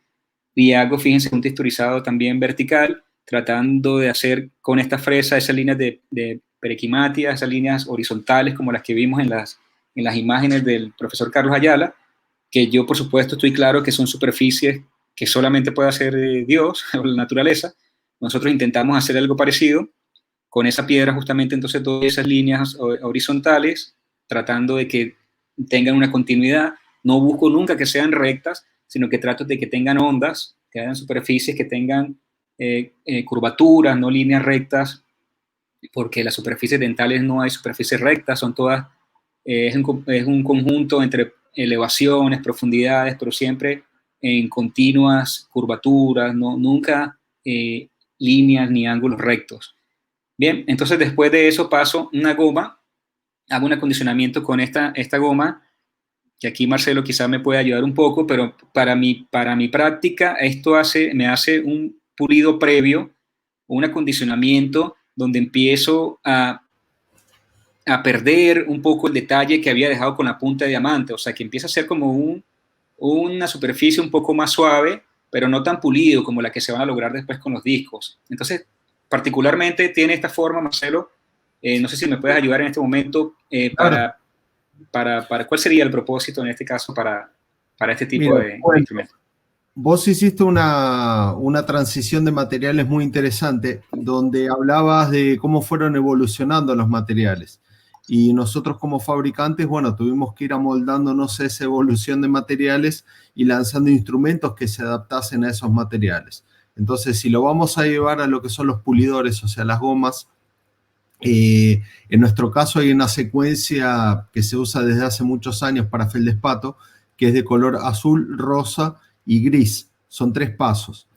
y hago, fíjense, un texturizado también vertical, tratando de hacer con esta fresa esas líneas de periquimatia, esas líneas horizontales como las que vimos en las imágenes del profesor Carlos Ayala, que yo por supuesto estoy claro que son superficies que solamente puede hacer Dios o la naturaleza. nosotros intentamos hacer algo parecido con esa piedra, justamente entonces todas esas líneas horizontales, tratando de que tengan una continuidad. No busco nunca que sean rectas, sino que trato de que tengan ondas, que hayan superficies, que tengan curvaturas, no líneas rectas, porque las superficies dentales no hay superficies rectas, son todas, es un conjunto entre elevaciones, profundidades, pero siempre en continuas curvaturas, no, nunca líneas ni ángulos rectos. Bien, entonces después de eso paso una goma, hago un acondicionamiento con esta goma, que aquí Marcelo quizás me puede ayudar un poco, pero para mi práctica esto me hace un pulido previo, un acondicionamiento donde empiezo a perder un poco el detalle que había dejado con la punta de diamante, o sea, que empieza a ser como una superficie un poco más suave, pero no tan pulido como la que se van a lograr después con los discos. Entonces, particularmente tiene esta forma, Marcelo, no sé si me puedes ayudar en este momento Claro. para cuál sería el propósito en este caso para este tipo Mira, de bueno, instrumentos. vos hiciste una transición de materiales muy interesante, donde hablabas de cómo fueron evolucionando los materiales. Y nosotros como fabricantes, bueno, tuvimos que ir amoldándonos a esa evolución de materiales y lanzando instrumentos que se adaptasen a esos materiales. Entonces, si lo vamos a llevar a lo que son los pulidores, o sea, las gomas, en nuestro caso hay una secuencia que se usa desde hace muchos años para feldespato, que es de color azul, rosa y gris. Son 3 pasos.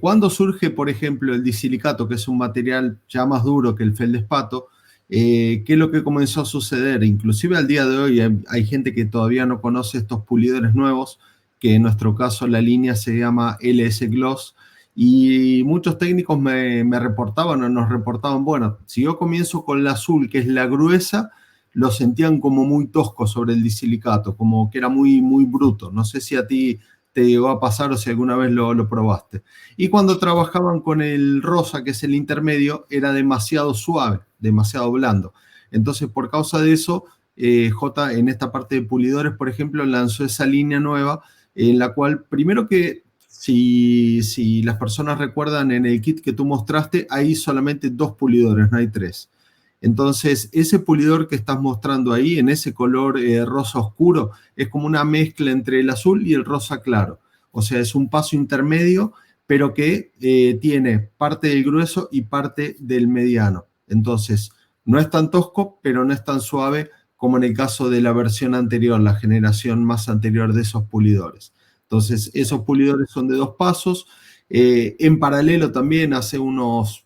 Cuando surge, por ejemplo, el disilicato, que es un material ya más duro que el feldespato, ¿qué es lo que comenzó a suceder? Inclusive al día de hoy hay gente que todavía no conoce estos pulidores nuevos, que en nuestro caso la línea se llama LS Gloss, y muchos técnicos me reportaban o nos reportaban, bueno, si yo comienzo con la azul, que es la gruesa, lo sentían como muy tosco sobre el disilicato, como que era muy, muy bruto. No sé si a ti te llegó a pasar o si alguna vez lo probaste. Y cuando trabajaban con el rosa, que es el intermedio, era demasiado suave, demasiado blando. Entonces, por causa de eso, J en esta parte de pulidores, por ejemplo, lanzó esa línea nueva en la cual, primero que si las personas recuerdan en el kit que tú mostraste, hay solamente 2 pulidores, no hay 3. Entonces, ese pulidor que estás mostrando ahí, en ese color rosa oscuro, es como una mezcla entre el azul y el rosa claro. O sea, es un paso intermedio, pero que tiene parte del grueso y parte del mediano. Entonces, no es tan tosco, pero no es tan suave como en el caso de la versión anterior, la generación más anterior de esos pulidores. Entonces, esos pulidores son de 2 pasos. En paralelo también, hace unos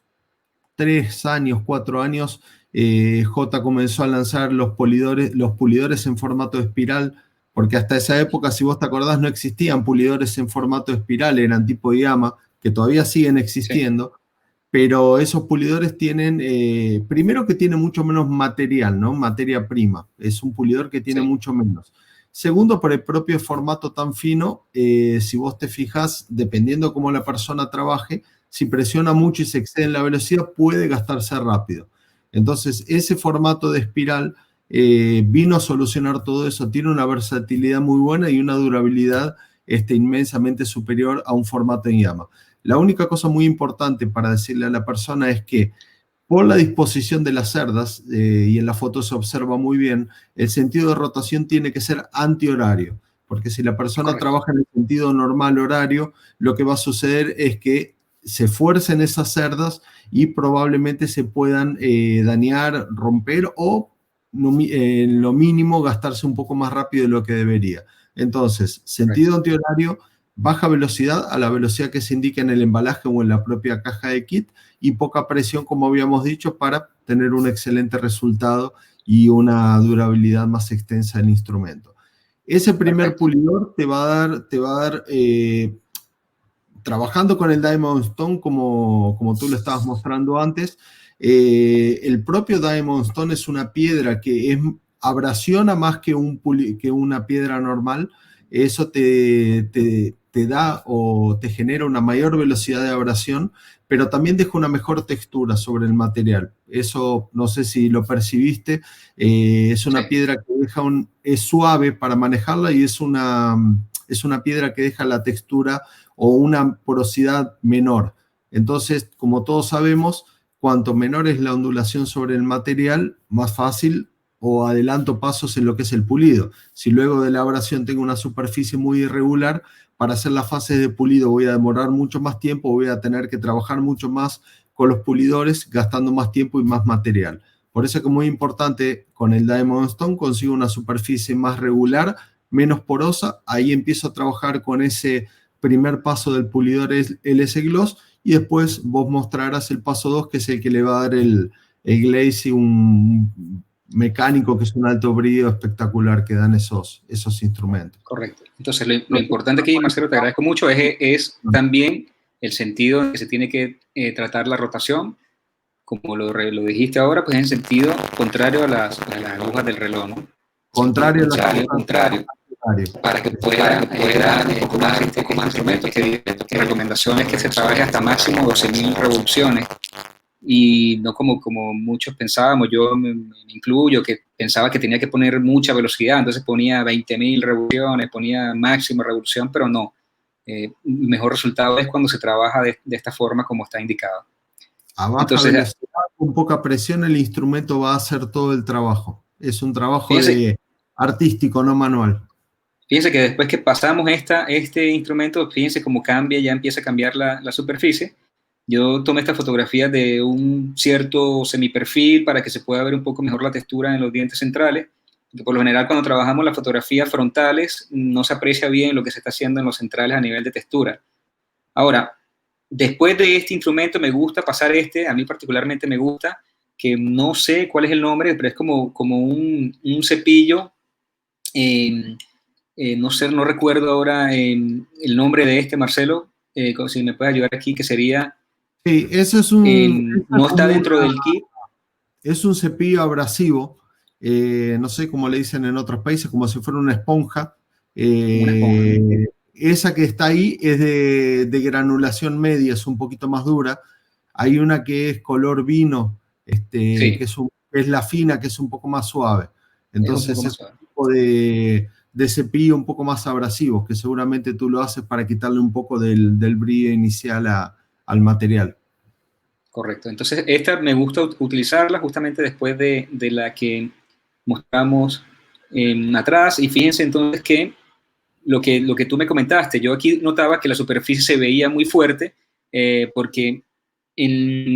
3 años, 4 años, J comenzó a lanzar los pulidores en formato de espiral, porque hasta esa época, si vos te acordás, no existían pulidores en formato de espiral, eran tipo Yama, que todavía siguen existiendo, sí. Pero esos pulidores tienen, primero que tiene mucho menos material, ¿no? Materia prima, es un pulidor que tiene mucho menos. Segundo, por el propio formato tan fino, si vos te fijas, dependiendo cómo la persona trabaje, si presiona mucho y se excede en la velocidad, puede gastarse rápido. Entonces, ese formato de espiral vino a solucionar todo eso. Tiene una versatilidad muy buena y una durabilidad inmensamente superior a un formato en llama. La única cosa muy importante para decirle a la persona es que por la disposición de las cerdas, y en la foto se observa muy bien, el sentido de rotación tiene que ser antihorario, porque si la persona trabaja en el sentido normal horario, lo que va a suceder es que se fuercen esas cerdas y probablemente se puedan dañar, romper o en lo mínimo gastarse un poco más rápido de lo que debería. Entonces, sentido antihorario, baja velocidad a la velocidad que se indica en el embalaje o en la propia caja de kit y poca presión, como habíamos dicho, para tener un excelente resultado y una durabilidad más extensa del instrumento. Ese primer pulidor te va a dar trabajando con el Diamond Stone, como tú lo estabas mostrando antes, el propio Diamond Stone es una piedra que abrasiona más que una piedra normal. Eso te da o te genera una mayor velocidad de abrasión, pero también deja una mejor textura sobre el material. Eso no sé si lo percibiste. Es una piedra que es suave para manejarla y es una piedra que deja la textura o una porosidad menor. Entonces, como todos sabemos, cuanto menor es la ondulación sobre el material, más fácil o adelanto pasos en lo que es el pulido. Si luego de la abrasión tengo una superficie muy irregular, para hacer las fases de pulido voy a demorar mucho más tiempo, voy a tener que trabajar mucho más con los pulidores, gastando más tiempo y más material. Por eso es que es muy importante, con el Diamond Stone consigo una superficie más regular, menos porosa, ahí empiezo a trabajar con ese primer paso del pulidor LS Gloss, y después vos mostrarás el paso 2, que es el que le va a dar el glaze y un mecánico, que es un alto brillo espectacular que dan esos instrumentos. Correcto. Entonces, lo importante aquí, Marcelo, te agradezco mucho, es también el sentido en que se tiene que tratar la rotación, como lo dijiste ahora, pues en sentido contrario a las agujas del reloj, ¿no? Contrario, Para que pueda tomar con más instrumentos, que recomendaciones que se trabaje hasta máximo 12.000 revoluciones, y no como muchos pensábamos. Yo me incluyo, que pensaba que tenía que poner mucha velocidad, entonces ponía 20.000 revoluciones, ponía máxima revolución, pero no. El mejor resultado es cuando se trabaja de esta forma como está indicado. A baja velocidad, con poca presión, el instrumento va a hacer todo el trabajo. Es un trabajo artístico, no manual. Fíjense que después que pasamos este instrumento, fíjense cómo cambia, ya empieza a cambiar la superficie. Yo tomé esta fotografía de un cierto semiperfil para que se pueda ver un poco mejor la textura en los dientes centrales, porque por lo general cuando trabajamos las fotografías frontales no se aprecia bien lo que se está haciendo en los centrales a nivel de textura. Ahora, después de este instrumento me gusta pasar a mí particularmente me gusta, que no sé cuál es el nombre, pero es como un cepillo, no recuerdo ahora el nombre de Marcelo, si me puedes ayudar aquí, que sería... Sí, eso es no está dentro del kit. Es un cepillo abrasivo, no sé cómo le dicen en otros países, como si fuera una esponja. Esa que está ahí es de granulación media, es un poquito más dura. Hay una que es color vino, que es la fina, que es un poco más suave. Entonces es un tipo de cepillo un poco más abrasivo, que seguramente tú lo haces para quitarle un poco del brillo inicial al material. Correcto. Entonces, esta me gusta utilizarla justamente después de la que mostramos atrás. Y fíjense entonces que lo que tú me comentaste, yo aquí notaba que la superficie se veía muy fuerte, porque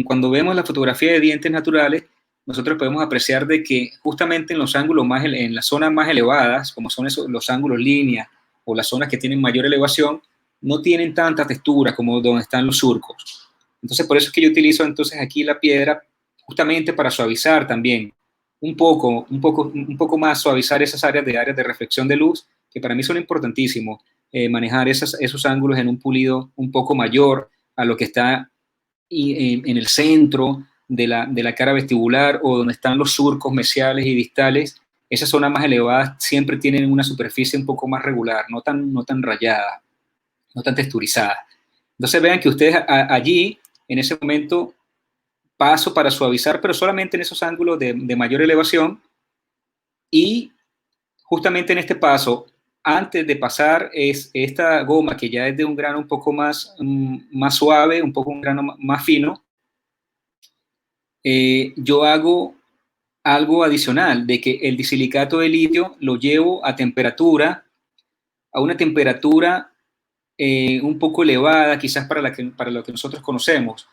cuando vemos la fotografía de dientes naturales, nosotros podemos apreciar de que justamente en los ángulos en las zonas más elevadas, como son los ángulos líneas o las zonas que tienen mayor elevación, no tienen tanta textura como donde están los surcos. Entonces, por eso es que yo utilizo entonces aquí la piedra justamente para suavizar también un poco más, suavizar esas áreas de reflexión de luz, que para mí son importantísimos, manejar esos ángulos en un pulido un poco mayor a lo que está en el centro de la cara vestibular, o donde están los surcos mesiales y distales. Esas zonas más elevadas siempre tienen una superficie un poco más regular, no tan rayada, no tan texturizada. Entonces vean que ustedes allí, en ese momento, paso para suavizar, pero solamente en esos ángulos de mayor elevación, y justamente en este paso, antes de pasar esta goma, que ya es de un grano un poco más suave, un grano más fino, yo hago algo adicional, de que el disilicato de litio lo llevo a una temperatura un poco elevada, quizás para lo que nosotros conocemos.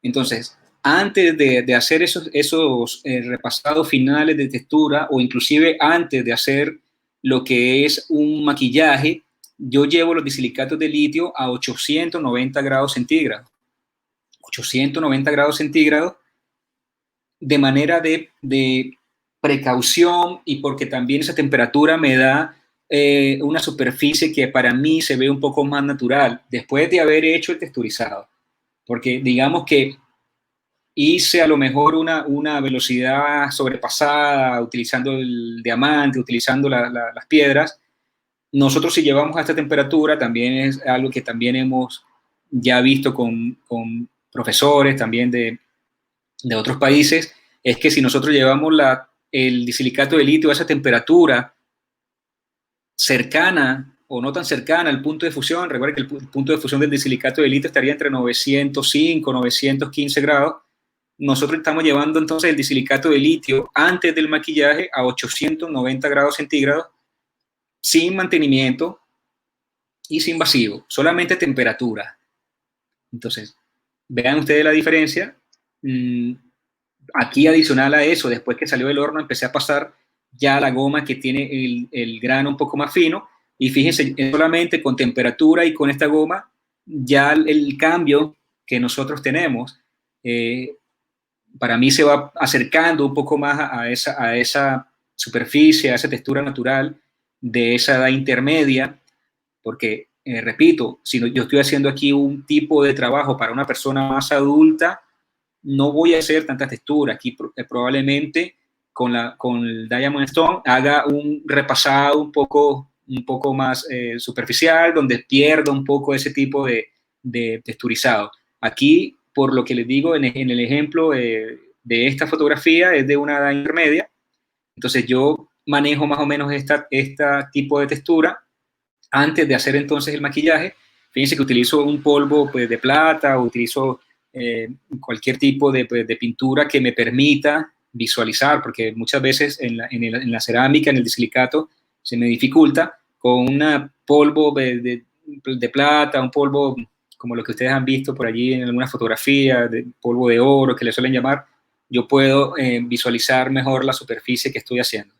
Entonces, antes de hacer esos repasados finales de textura, o inclusive antes de hacer lo que es un maquillaje, yo llevo los disilicatos de litio a 890 grados centígrados. 890 grados centígrados, de manera de precaución, y porque también esa temperatura me da una superficie que para mí se ve un poco más natural después de haber hecho el texturizado. Porque digamos que hice a lo mejor una velocidad sobrepasada utilizando el diamante, utilizando las piedras. Nosotros, si llevamos a esta temperatura, también es algo que también hemos ya visto con profesores también de otros países, es que si nosotros llevamos el disilicato de litio a esa temperatura cercana o no tan cercana al punto de fusión. Recuerden que el punto de fusión del disilicato de litio estaría entre 905, 915 grados. Nosotros estamos llevando entonces el disilicato de litio antes del maquillaje a 890 grados centígrados, sin mantenimiento y sin vacío, solamente temperatura. Entonces, vean ustedes la diferencia. Aquí, adicional a eso, después que salió del horno, empecé a pasar ya la goma que tiene el grano un poco más fino, y fíjense, solamente con temperatura y con esta goma, ya el cambio que nosotros tenemos, para mí se va acercando un poco más a esa superficie, a esa textura natural de esa edad intermedia, porque, repito, si yo estoy haciendo aquí un tipo de trabajo para una persona más adulta, no voy a hacer tanta textura. Aquí probablemente con el Diamond Stone haga un repasado un poco más superficial, donde pierda un poco ese tipo de texturizado. Aquí, por lo que les digo en el ejemplo de esta fotografía, es de una edad intermedia. Entonces yo manejo más o menos este tipo de textura antes de hacer entonces el maquillaje. Fíjense que utilizo un polvo pues, de plata, o utilizo cualquier tipo de pintura que me permita visualizar, porque muchas veces en la cerámica, en el disilicato, se me dificulta. Con un polvo de plata, un polvo como lo que ustedes han visto por allí en alguna fotografía, de polvo de oro que le suelen llamar, yo puedo visualizar mejor la superficie que estoy haciendo.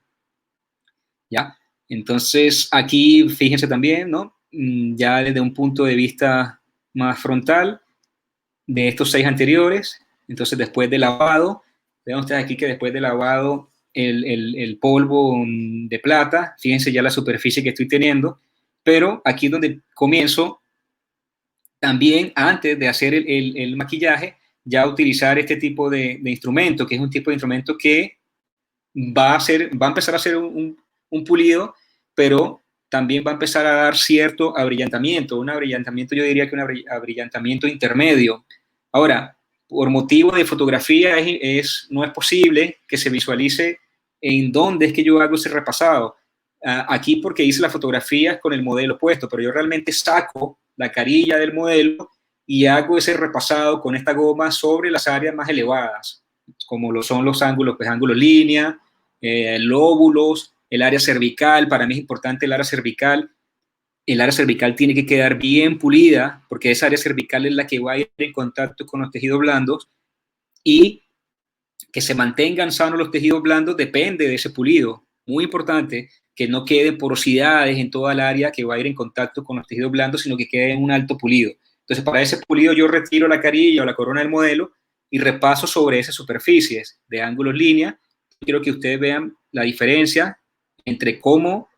¿Ya? Entonces aquí fíjense también, ¿no? Ya desde un punto de vista más frontal, de estos 6 anteriores. Entonces, después de lavado, vean ustedes aquí que después de lavado el polvo de plata, fíjense ya la superficie que estoy teniendo, pero aquí es donde comienzo también, antes de hacer el maquillaje, ya utilizar este tipo de instrumento, que es un tipo de instrumento que va a empezar a hacer un pulido, pero también va a empezar a dar cierto abrillantamiento, un abrillantamiento, yo diría que un abrillantamiento intermedio. Ahora, por motivo de fotografía no es posible que se visualice en dónde es que yo hago ese repasado. Aquí porque hice la fotografía con el modelo puesto, pero yo realmente saco la carilla del modelo y hago ese repasado con esta goma sobre las áreas más elevadas, como lo son los ángulos, pues ángulos línea, lóbulos, el área cervical. Para mí es importante el área cervical. El área cervical tiene que quedar bien pulida, porque esa área cervical es la que va a ir en contacto con los tejidos blandos, y que se mantengan sanos los tejidos blandos depende de ese pulido. Muy importante que no queden porosidades en toda el área que va a ir en contacto con los tejidos blandos, sino que quede en un alto pulido. Entonces, para ese pulido yo retiro la carilla o la corona del modelo y repaso sobre esas superficies de ángulos línea. Quiero que ustedes vean la diferencia entre cómo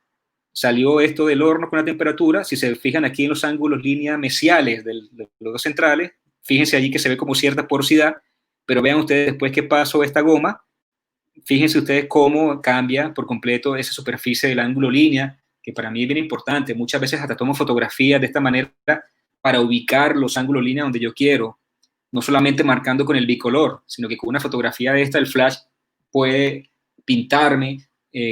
salió esto del horno con la temperatura. Si se fijan aquí en los ángulos línea mesiales de los dos centrales, fíjense allí que se ve como cierta porosidad, pero vean ustedes después que paso esta goma, fíjense ustedes cómo cambia por completo esa superficie del ángulo línea, que para mí es bien importante. Muchas veces hasta tomo fotografías de esta manera para ubicar los ángulos línea donde yo quiero, no solamente marcando con el bicolor, sino que con una fotografía de esta, el flash puede pintarme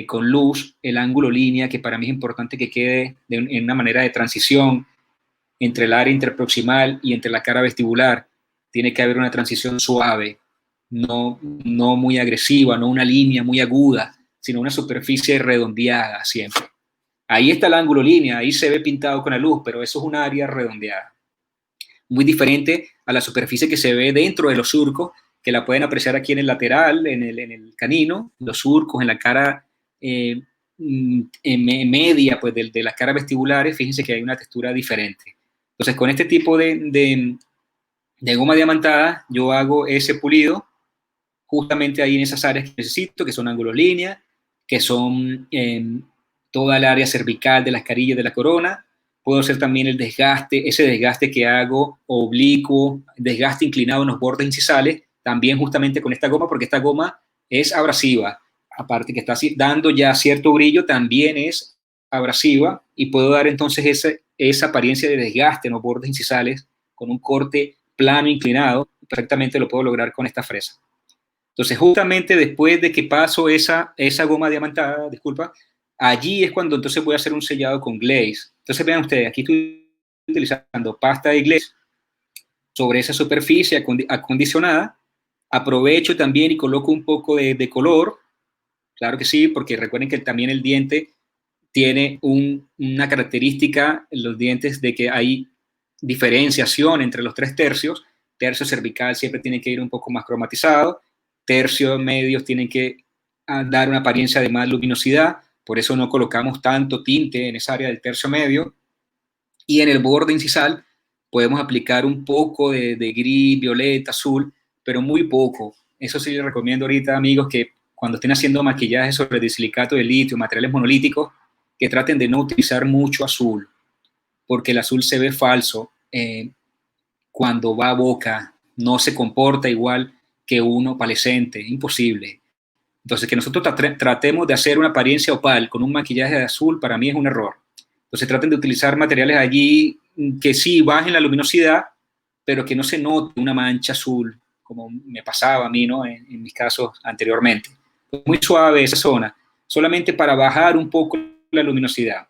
con luz el ángulo línea, que para mí es importante que quede en una manera de transición entre el área interproximal y entre la cara vestibular. Tiene que haber una transición suave, no muy agresiva, no una línea muy aguda, sino una superficie redondeada siempre. Ahí está el ángulo línea, ahí se ve pintado con la luz, pero eso es un área redondeada. Muy diferente a la superficie que se ve dentro de los surcos, que la pueden apreciar aquí en el lateral, en el canino, los surcos en la cara media pues, de las caras vestibulares. Fíjense que hay una textura diferente. Entonces, con este tipo de goma diamantada, yo hago ese pulido justamente ahí en esas áreas que necesito, que son ángulos línea, que son toda el área cervical de las carillas de la corona. Puedo hacer también el desgaste, ese desgaste que hago oblicuo, desgaste inclinado en los bordes incisales, también justamente con esta goma, porque esta goma es abrasiva. Aparte que está dando ya cierto brillo, también es abrasiva, y puedo dar entonces esa apariencia de desgaste en los bordes incisales con un corte plano inclinado. Perfectamente lo puedo lograr con esta fresa. Entonces, justamente después de que paso esa goma diamantada, disculpa, allí es cuando entonces voy a hacer un sellado con glaze. Entonces vean ustedes, aquí estoy utilizando pasta de Glaze sobre esa superficie acondicionada. Aprovecho también y coloco un poco de color, claro que sí, porque recuerden que también el diente tiene una característica en los dientes de que hay diferenciación entre los 3 tercios. Tercio cervical siempre tiene que ir un poco más cromatizado, tercios medios tienen que dar una apariencia de más luminosidad, por eso no colocamos tanto tinte en esa área del tercio medio, y en el borde incisal podemos aplicar un poco de gris, violeta, azul, pero muy poco. Eso sí les recomiendo ahorita, amigos, que cuando estén haciendo maquillaje sobre disilicato de litio, materiales monolíticos, que traten de no utilizar mucho azul, porque el azul se ve falso cuando va a boca, no se comporta igual que uno opalescente, imposible. Entonces, que nosotros tratemos de hacer una apariencia opal con un maquillaje de azul, para mí es un error. Entonces, traten de utilizar materiales allí que sí bajen la luminosidad, pero que no se note una mancha azul, como me pasaba a mí, ¿no? En mis casos anteriormente. Muy suave esa zona, solamente para bajar un poco la luminosidad,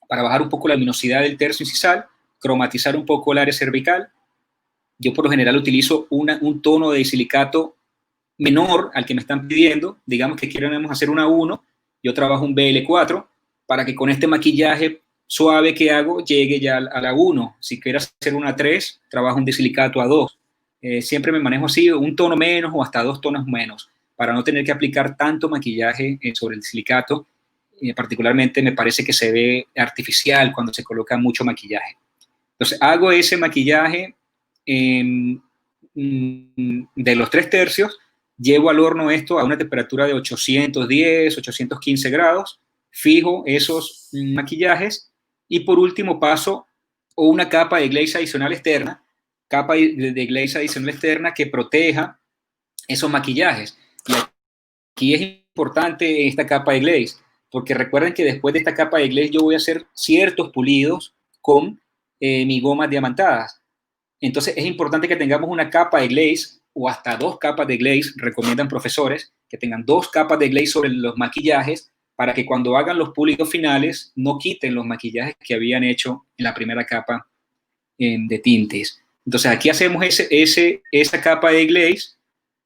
para bajar un poco la luminosidad del tercio incisal, cromatizar un poco el área cervical. Yo por lo general utilizo un tono de silicato menor al que me están pidiendo, digamos que queremos hacer una 1, yo trabajo un BL4 para que con este maquillaje suave que hago llegue ya a la 1. Si quiero hacer una 3, trabajo un disilicato a 2. Siempre me manejo así, un tono menos o hasta 2 tonos menos, para no tener que aplicar tanto maquillaje sobre el silicato. Particularmente me parece que se ve artificial cuando se coloca mucho maquillaje. Entonces hago ese maquillaje de los 3 tercios, llevo al horno esto a una temperatura de 810, 815 grados, fijo esos maquillajes y por último paso una capa de glaze adicional externa, glaze adicional externa que proteja esos maquillajes. Y aquí es importante esta capa de glaze, porque recuerden que después de esta capa de glaze yo voy a hacer ciertos pulidos con mis gomas diamantadas. Entonces es importante que tengamos una capa de glaze o hasta 2 capas de glaze, recomiendan profesores, que tengan 2 capas de glaze sobre los maquillajes para que cuando hagan los pulidos finales no quiten los maquillajes que habían hecho en la primera capa de tintes. Entonces aquí hacemos esa capa de glaze.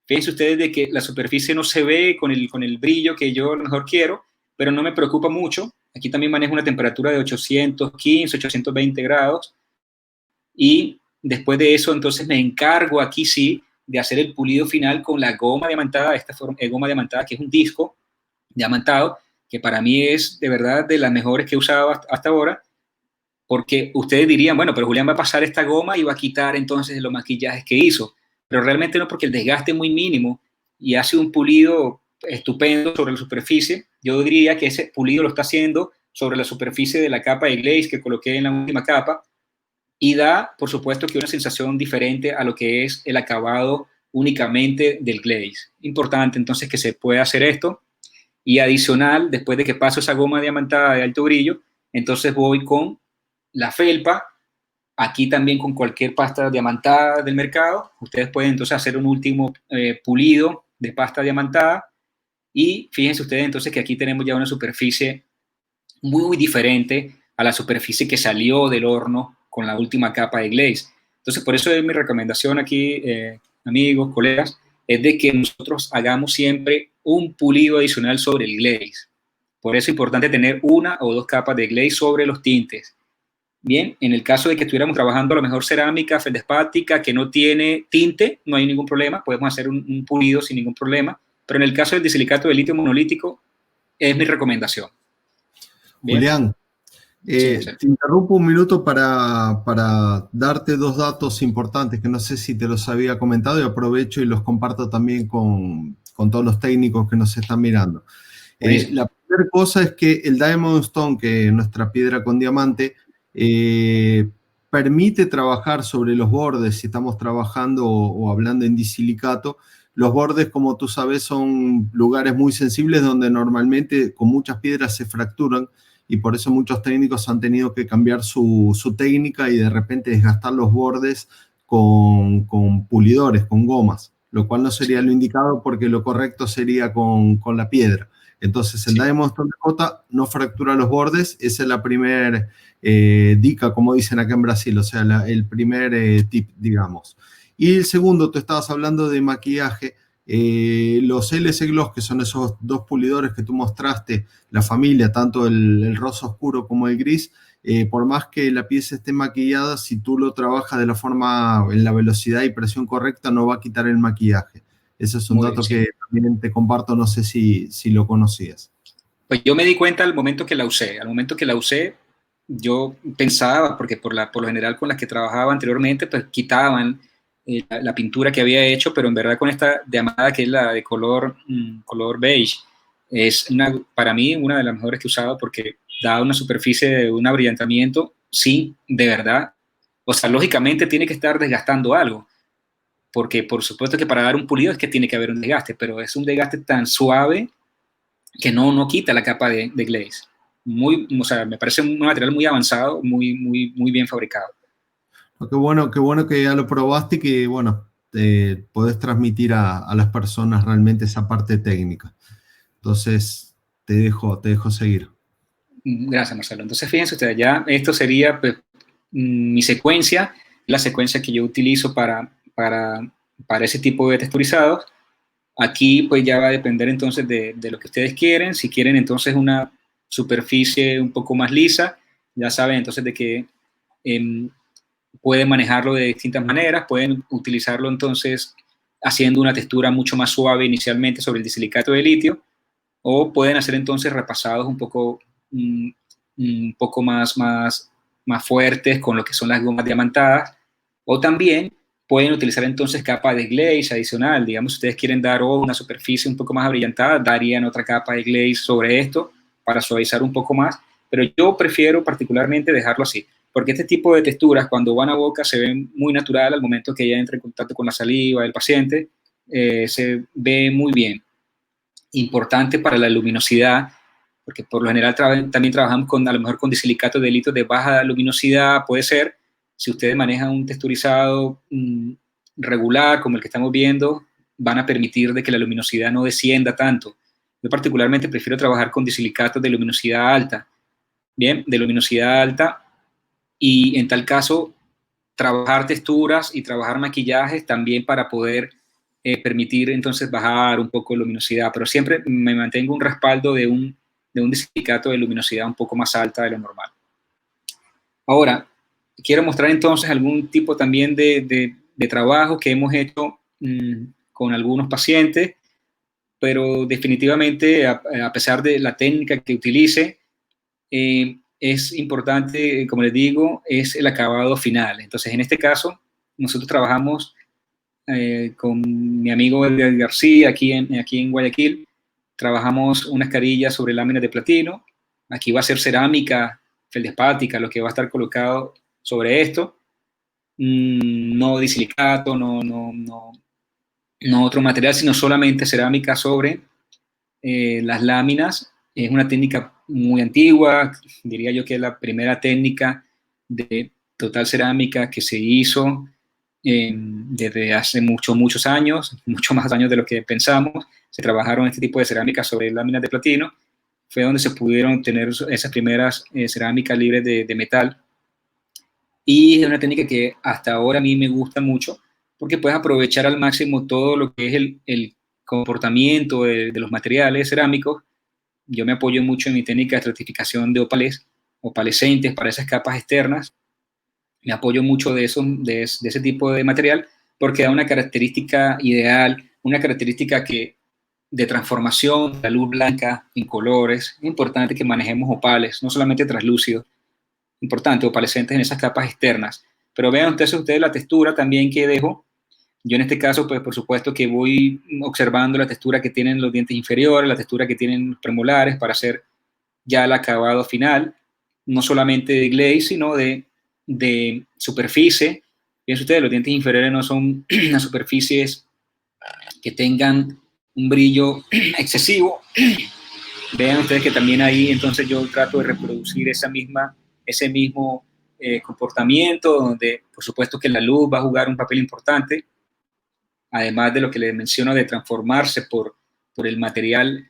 Fíjense ustedes de que la superficie no se ve con el brillo que yo a lo mejor quiero, pero no me preocupa mucho. Aquí también manejo una temperatura de 815, 820 grados y después de eso, entonces me encargo aquí sí de hacer el pulido final con la goma diamantada, esta goma diamantada que es un disco diamantado, que para mí es de verdad de las mejores que he usado hasta ahora, porque ustedes dirían, bueno, pero Julián va a pasar esta goma y va a quitar entonces los maquillajes que hizo, pero realmente no, porque el desgaste es muy mínimo y hace un pulido estupendo sobre la superficie. Yo diría que ese pulido lo está haciendo sobre la superficie de la capa de glaze que coloqué en la última capa, y da, por supuesto, que una sensación diferente a lo que es el acabado únicamente del glaze. Importante, entonces, que se pueda hacer esto. Y adicional, después de que paso esa goma diamantada de alto brillo, entonces voy con la felpa, aquí también con cualquier pasta diamantada del mercado. Ustedes pueden entonces hacer un último pulido de pasta diamantada. Y fíjense ustedes entonces que aquí tenemos ya una superficie muy diferente a la superficie que salió del horno con la última capa de glaze. Entonces, por eso es mi recomendación aquí, amigos, colegas, es de que nosotros hagamos siempre un pulido adicional sobre el glaze. Por eso es importante tener 1 o 2 capas de glaze sobre los tintes. Bien, en el caso de que estuviéramos trabajando a lo mejor cerámica, feldespática, que no tiene tinte, no hay ningún problema, podemos hacer un pulido sin ningún problema, pero en el caso del disilicato de litio monolítico, es mi recomendación. Bien. Julián, te interrumpo un minuto para darte 2 datos importantes que no sé si te los había comentado y aprovecho y los comparto también con todos los técnicos que nos están mirando. La primera cosa es que el Diamond Stone, que es nuestra piedra con diamante, permite trabajar sobre los bordes, si estamos trabajando o hablando en disilicato. Los bordes, como tú sabes, son lugares muy sensibles donde normalmente con muchas piedras se fracturan y por eso muchos técnicos han tenido que cambiar su técnica y de repente desgastar los bordes con pulidores, con gomas, lo cual no sería lo indicado porque lo correcto sería con la piedra. Entonces, el Sí. Diamond Stone Dakota no fractura los bordes. Esa es la primer dica, como dicen acá en Brasil, o sea, el primer tip, digamos. Y el segundo, tú estabas hablando de maquillaje. Los LS Gloss, que son esos dos pulidores que tú mostraste, la familia, tanto el rosa oscuro como el gris, por más que la pieza esté maquillada, si tú lo trabajas de la forma, en la velocidad y presión correcta, no va a quitar el maquillaje. Ese es un Muy bien, dato sí. que también te comparto, no sé si lo conocías. Pues yo me di cuenta al momento que la usé. Al momento que la usé, yo pensaba, porque por lo general con las que trabajaba anteriormente, pues quitaban la pintura que había hecho, pero en verdad con esta llamada que es la de color beige, es para mí una de las mejores que he usado porque da una superficie de un abrillantamiento, sí, de verdad. O sea, lógicamente tiene que estar desgastando algo, porque por supuesto que para dar un pulido es que tiene que haber un desgaste, pero es un desgaste tan suave que no quita la capa de glaze. O sea, me parece un material muy avanzado, muy bien fabricado. Qué bueno que ya lo probaste y que, bueno, podés transmitir a las personas realmente esa parte técnica. Entonces, te dejo seguir. Gracias, Marcelo. Entonces, fíjense ustedes, ya esto sería pues, mi secuencia, la secuencia que yo utilizo para ese tipo de texturizados. Aquí pues ya va a depender entonces de lo que ustedes quieren. Si quieren entonces una superficie un poco más lisa, ya saben entonces de que eh, pueden manejarlo de distintas maneras, pueden utilizarlo entonces haciendo una textura mucho más suave inicialmente sobre el disilicato de litio, o pueden hacer entonces repasados un poco más fuertes con lo que son las gomas diamantadas, o también pueden utilizar entonces capa de glaze adicional. Digamos, si ustedes quieren dar una superficie un poco más abrillantada, darían otra capa de glaze sobre esto para suavizar un poco más, pero yo prefiero particularmente dejarlo así, porque este tipo de texturas cuando van a boca se ven muy natural al momento que ella entra en contacto con la saliva del paciente, se ve muy bien. Importante para la luminosidad, porque por lo general también trabajamos a lo mejor con disilicatos de litio de baja luminosidad, puede ser, si ustedes manejan un texturizado regular como el que estamos viendo, van a permitir de que la luminosidad no descienda tanto. Yo particularmente prefiero trabajar con disilicatos de luminosidad alta, bien, de luminosidad alta, y en tal caso trabajar texturas y trabajar maquillajes también para poder permitir entonces bajar un poco de luminosidad, pero siempre me mantengo un respaldo de un disilicato de luminosidad un poco más alta de lo normal. Ahora, quiero mostrar entonces algún tipo también de trabajo que hemos hecho con algunos pacientes, pero definitivamente a pesar de la técnica que utilice, es importante, como les digo, es el acabado final. Entonces, en este caso, nosotros trabajamos con mi amigo Edgar García aquí en Guayaquil. Trabajamos unas carillas sobre láminas de platino. Aquí va a ser cerámica feldespática lo que va a estar colocado sobre esto. No disilicato, no otro material, sino solamente cerámica sobre las láminas. Es una técnica muy antigua, diría yo que es la primera técnica de total cerámica que se hizo desde hace muchos años, muchos más años de lo que pensamos. Se trabajaron este tipo de cerámica sobre láminas de platino. Fue donde se pudieron tener esas primeras cerámicas libres de metal. Y es una técnica que hasta ahora a mí me gusta mucho porque puedes aprovechar al máximo todo lo que es el comportamiento de los materiales cerámicos. Yo me apoyo mucho en mi técnica de estratificación de opalescentes para esas capas externas. Me apoyo mucho de ese tipo de material porque da una característica ideal, una característica de transformación, la luz blanca en colores. Es importante que manejemos opales, no solamente translúcidos, importante, opalescentes en esas capas externas. Pero vean ustedes la textura también que dejo. Yo en este caso, pues por supuesto que voy observando la textura que tienen los dientes inferiores, la textura que tienen los premolares para hacer ya el acabado final, no solamente de glaze, sino de superficie. Fíjense ustedes, los dientes inferiores no son unas superficies que tengan un brillo excesivo. Vean ustedes que también ahí entonces yo trato de reproducir ese mismo comportamiento, donde por supuesto que la luz va a jugar un papel importante, además de lo que les menciono de transformarse por el material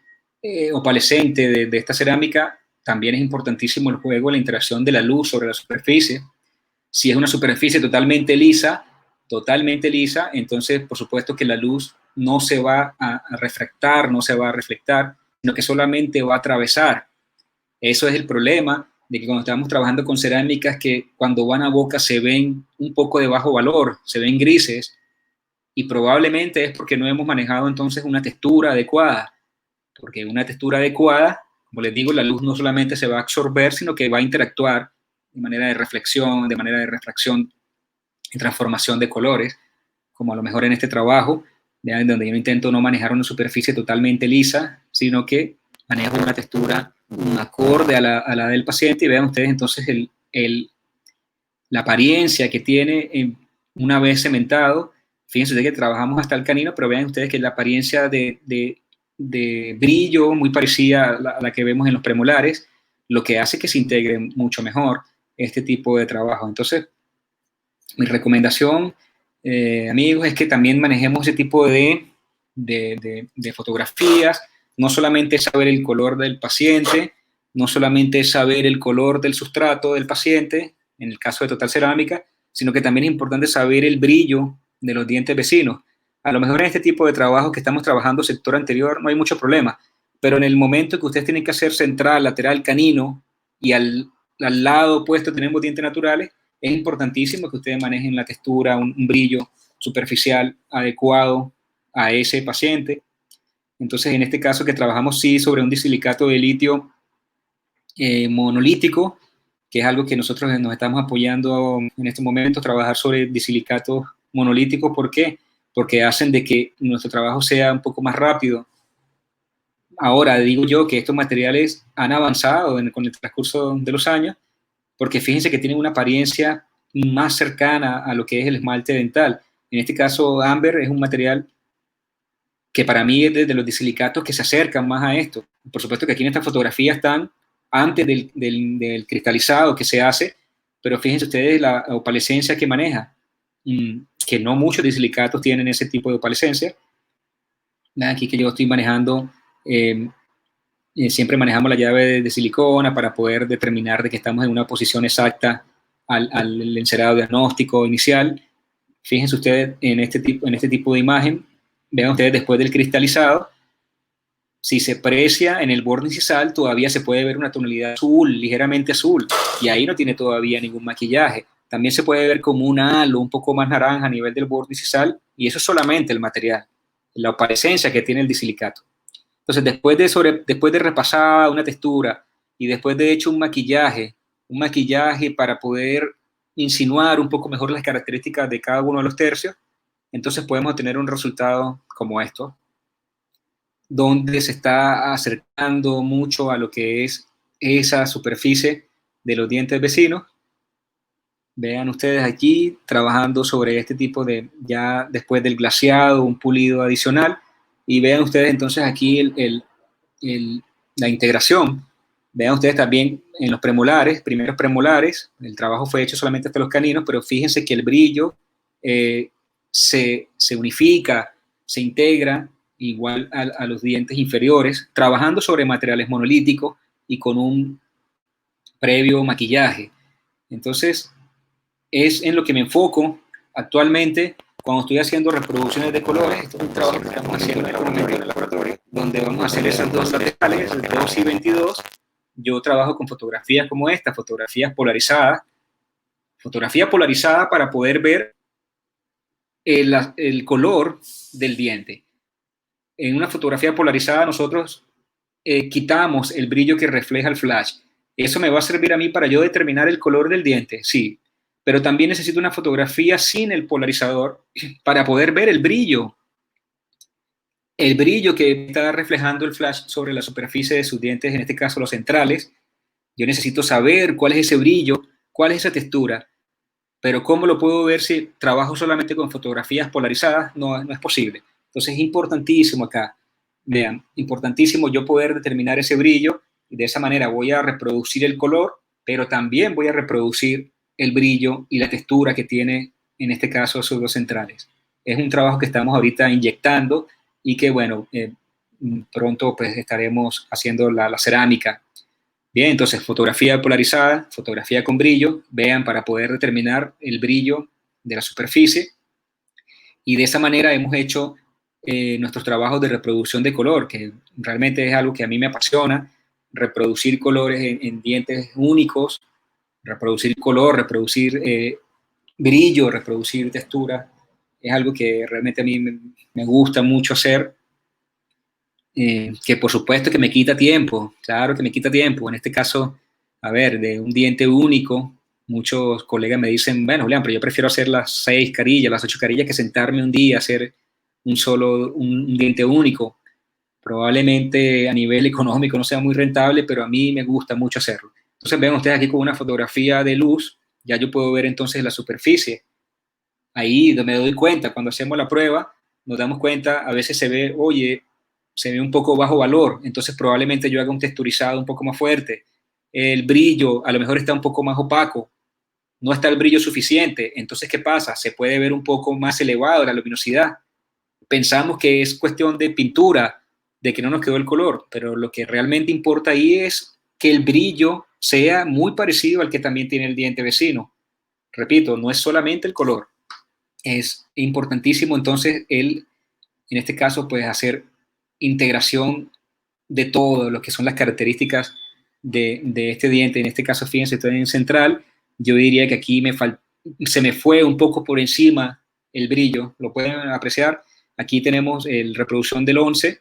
opalescente de esta cerámica, también es importantísimo el juego, la interacción de la luz sobre la superficie. Si es una superficie totalmente lisa, entonces por supuesto que la luz no se va a refractar, no se va a reflectar, sino que solamente va a atravesar. Eso es el problema de que cuando estamos trabajando con cerámicas que cuando van a boca se ven un poco de bajo valor, se ven grises, y probablemente es porque no hemos manejado entonces una textura adecuada, porque una textura adecuada, como les digo, la luz no solamente se va a absorber, sino que va a interactuar de manera de reflexión, de manera de refracción y transformación de colores, como a lo mejor en este trabajo, en donde yo intento no manejar una superficie totalmente lisa, sino que manejo una textura acorde a la del paciente, y vean ustedes entonces la apariencia que tiene una vez cementado. Fíjense ustedes que trabajamos hasta el canino, pero vean ustedes que la apariencia de brillo muy parecida a la que vemos en los premolares, lo que hace que se integre mucho mejor este tipo de trabajo. Entonces, mi recomendación, amigos, es que también manejemos ese tipo de fotografías. No solamente saber el color del paciente, no solamente saber el color del sustrato del paciente, en el caso de Total Cerámica, sino que también es importante saber el brillo de los dientes vecinos. A lo mejor en este tipo de trabajo que estamos trabajando sector anterior no hay mucho problema, pero en el momento que ustedes tienen que hacer central, lateral, canino, y al lado opuesto tenemos dientes naturales, es importantísimo que ustedes manejen la textura, un brillo superficial adecuado a ese paciente. Entonces, en este caso que trabajamos sí sobre un disilicato de litio monolítico, que es algo que nosotros nos estamos apoyando en estos momentos, trabajar sobre disilicatos monolíticos. ¿Por qué? Porque hacen de que nuestro trabajo sea un poco más rápido. Ahora, digo yo que estos materiales han avanzado con el transcurso de los años, porque fíjense que tienen una apariencia más cercana a lo que es el esmalte dental. En este caso, Amber es un material que para mí es de los disilicatos que se acercan más a esto. Por supuesto que aquí en esta fotografía están antes del cristalizado que se hace, pero fíjense ustedes la opalescencia que maneja, que no muchos disilicatos tienen ese tipo de opalescencia. Aquí que yo estoy manejando, siempre manejamos la llave de silicona para poder determinar de que estamos en una posición exacta al encerado diagnóstico inicial. Fíjense ustedes en este tipo de imagen, vean ustedes después del cristalizado, si se aprecia en el borde incisal todavía se puede ver una tonalidad azul, ligeramente azul, y ahí no tiene todavía ningún maquillaje. También se puede ver como un halo un poco más naranja a nivel del borde incisal, y eso es solamente el material, la opalescencia que tiene el disilicato. Entonces, después de repasar una textura y después de hecho un maquillaje para poder insinuar un poco mejor las características de cada uno de los tercios, entonces podemos tener un resultado como esto, donde se está acercando mucho a lo que es esa superficie de los dientes vecinos. Vean ustedes aquí trabajando sobre este tipo de, ya después del glaseado, un pulido adicional, y vean ustedes entonces aquí la integración. Vean ustedes también en los premolares, primeros premolares, el trabajo fue hecho solamente hasta los caninos, pero fíjense que el brillo se unifica, se integra igual a los dientes inferiores, trabajando sobre materiales monolíticos y con un previo maquillaje. Entonces, es en lo que me enfoco actualmente cuando estoy haciendo reproducciones de colores. Esto es un trabajo que estamos haciendo en el laboratorio, donde vamos a hacer esas dos laterales, 2 y 22. Yo trabajo con fotografías como esta, fotografía polarizada para poder ver el color del diente. En una fotografía polarizada nosotros quitamos el brillo que refleja el flash. ¿Eso me va a servir a mí para yo determinar el color del diente? Sí, pero también necesito una fotografía sin el polarizador para poder ver el brillo que está reflejando el flash sobre la superficie de sus dientes, en este caso los centrales. Yo necesito saber cuál es ese brillo, cuál es esa textura, pero ¿cómo lo puedo ver si trabajo solamente con fotografías polarizadas? No es posible. Entonces es importantísimo acá, vean, importantísimo yo poder determinar ese brillo, y de esa manera voy a reproducir el color, pero también voy a reproducir el brillo y la textura que tiene, en este caso, esos dos centrales. Es un trabajo que estamos ahorita inyectando y que, bueno, pronto pues estaremos haciendo la cerámica. Bien, entonces fotografía polarizada, fotografía con brillo, vean, para poder determinar el brillo de la superficie, y de esa manera hemos hecho nuestros trabajos de reproducción de color, que realmente es algo que a mí me apasiona, reproducir colores en dientes únicos, reproducir color, reproducir brillo, reproducir textura, es algo que realmente a mí me gusta mucho hacer, que por supuesto que me quita tiempo, claro que me quita tiempo. En este caso, a ver, de un diente único, muchos colegas me dicen, bueno, Julián, pero yo prefiero hacer las 6 carillas, las 8 carillas, que sentarme un día a hacer un diente único. Probablemente a nivel económico no sea muy rentable, pero a mí me gusta mucho hacerlo. Entonces vean ustedes aquí con una fotografía de luz, ya yo puedo ver entonces la superficie. Ahí me doy cuenta, cuando hacemos la prueba, nos damos cuenta, a veces se ve, oye, se ve un poco bajo valor, entonces probablemente yo haga un texturizado un poco más fuerte. El brillo a lo mejor está un poco más opaco, no está el brillo suficiente, entonces ¿qué pasa? Se puede ver un poco más elevado la luminosidad. Pensamos que es cuestión de pintura, de que no nos quedó el color, pero lo que realmente importa ahí es que el brillo sea muy parecido al que también tiene el diente vecino. Repito, no es solamente el color, es importantísimo entonces en este caso, pues hacer integración de todo lo que son las características de este diente. En este caso, fíjense, estoy en central, yo diría que aquí se me fue un poco por encima el brillo, lo pueden apreciar. Aquí tenemos la reproducción del 11.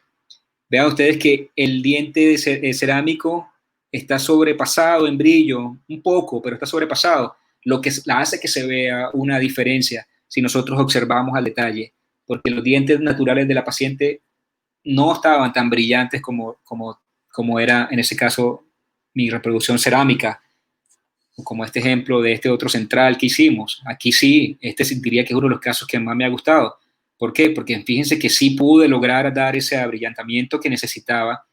Vean ustedes que el diente cerámico está sobrepasado en brillo, un poco, pero está sobrepasado, lo que la hace que se vea una diferencia si nosotros observamos al detalle, porque los dientes naturales de la paciente no estaban tan brillantes como era en ese caso mi reproducción cerámica, como este ejemplo de este otro central que hicimos. Aquí sí, diría que es uno de los casos que más me ha gustado. ¿Por qué? Porque fíjense que sí pude lograr dar ese abrillantamiento que necesitaba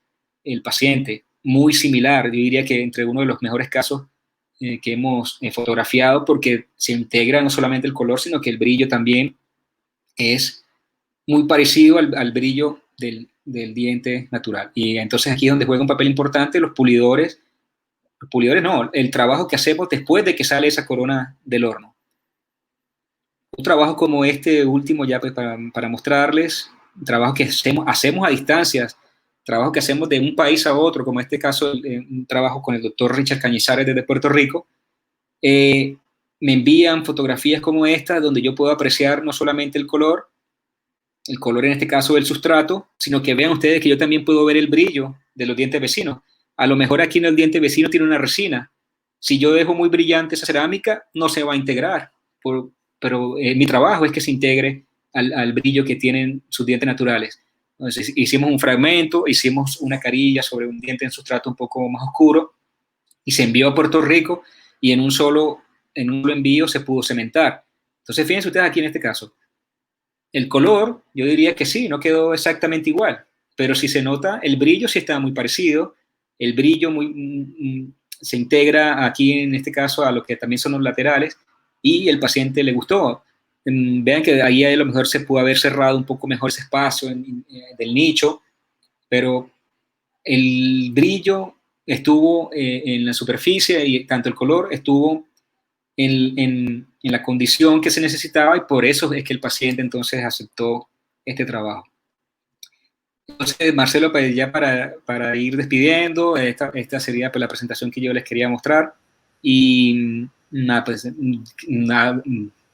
el paciente, muy similar, yo diría que entre uno de los mejores casos que hemos fotografiado, porque se integra no solamente el color, sino que el brillo también es muy parecido al brillo del diente natural. Y entonces aquí es donde juega un papel importante los pulidores no, el trabajo que hacemos después de que sale esa corona del horno. Un trabajo como este último, ya pues para mostrarles, un trabajo que hacemos a distancias, trabajo que hacemos de un país a otro, como en este caso un trabajo con el doctor Richard Cañizares desde Puerto Rico. Me envían fotografías como esta, donde yo puedo apreciar no solamente el color en este caso del sustrato, sino que vean ustedes que yo también puedo ver el brillo de los dientes vecinos. A lo mejor aquí en el diente vecino tiene una resina. Si yo dejo muy brillante esa cerámica, no se va a integrar. Pero mi trabajo es que se integre al brillo que tienen sus dientes naturales. Entonces hicimos un fragmento, hicimos una carilla sobre un diente en sustrato un poco más oscuro y se envió a Puerto Rico y en un solo envío se pudo cementar. Entonces fíjense ustedes aquí en este caso. El color, yo diría que sí, no quedó exactamente igual, pero si se nota, el brillo sí está muy parecido, el brillo se integra aquí en este caso a lo que también son los laterales y el paciente le gustó. Vean que ahí a lo mejor se pudo haber cerrado un poco mejor ese espacio del nicho, pero el brillo estuvo en la superficie y tanto el color estuvo en la condición que se necesitaba y por eso es que el paciente entonces aceptó este trabajo. Entonces, Marcelo, pues ya para ir despidiendo, esta sería pues, la presentación que yo les quería mostrar y nada, pues nada,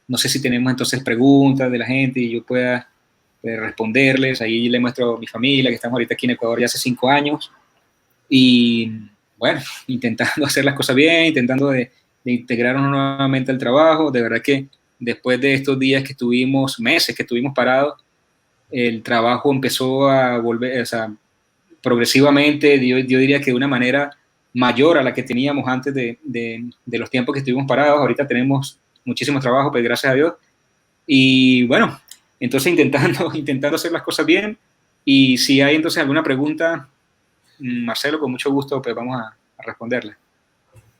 no sé si tenemos entonces preguntas de la gente y yo pueda responderles. Ahí le muestro a mi familia que estamos ahorita aquí en Ecuador ya hace 5 años y bueno, intentando hacer las cosas bien, intentando de integrarnos nuevamente al trabajo. De verdad que después de estos días que estuvimos, meses que estuvimos parados, el trabajo empezó a volver, o sea, progresivamente, yo diría que de una manera mayor a la que teníamos antes de los tiempos que estuvimos parados. Ahorita tenemos muchísimo trabajo, pues gracias a Dios. Y bueno, entonces intentando hacer las cosas bien. Y si hay entonces alguna pregunta, Marcelo, con mucho gusto, pues vamos a responderle.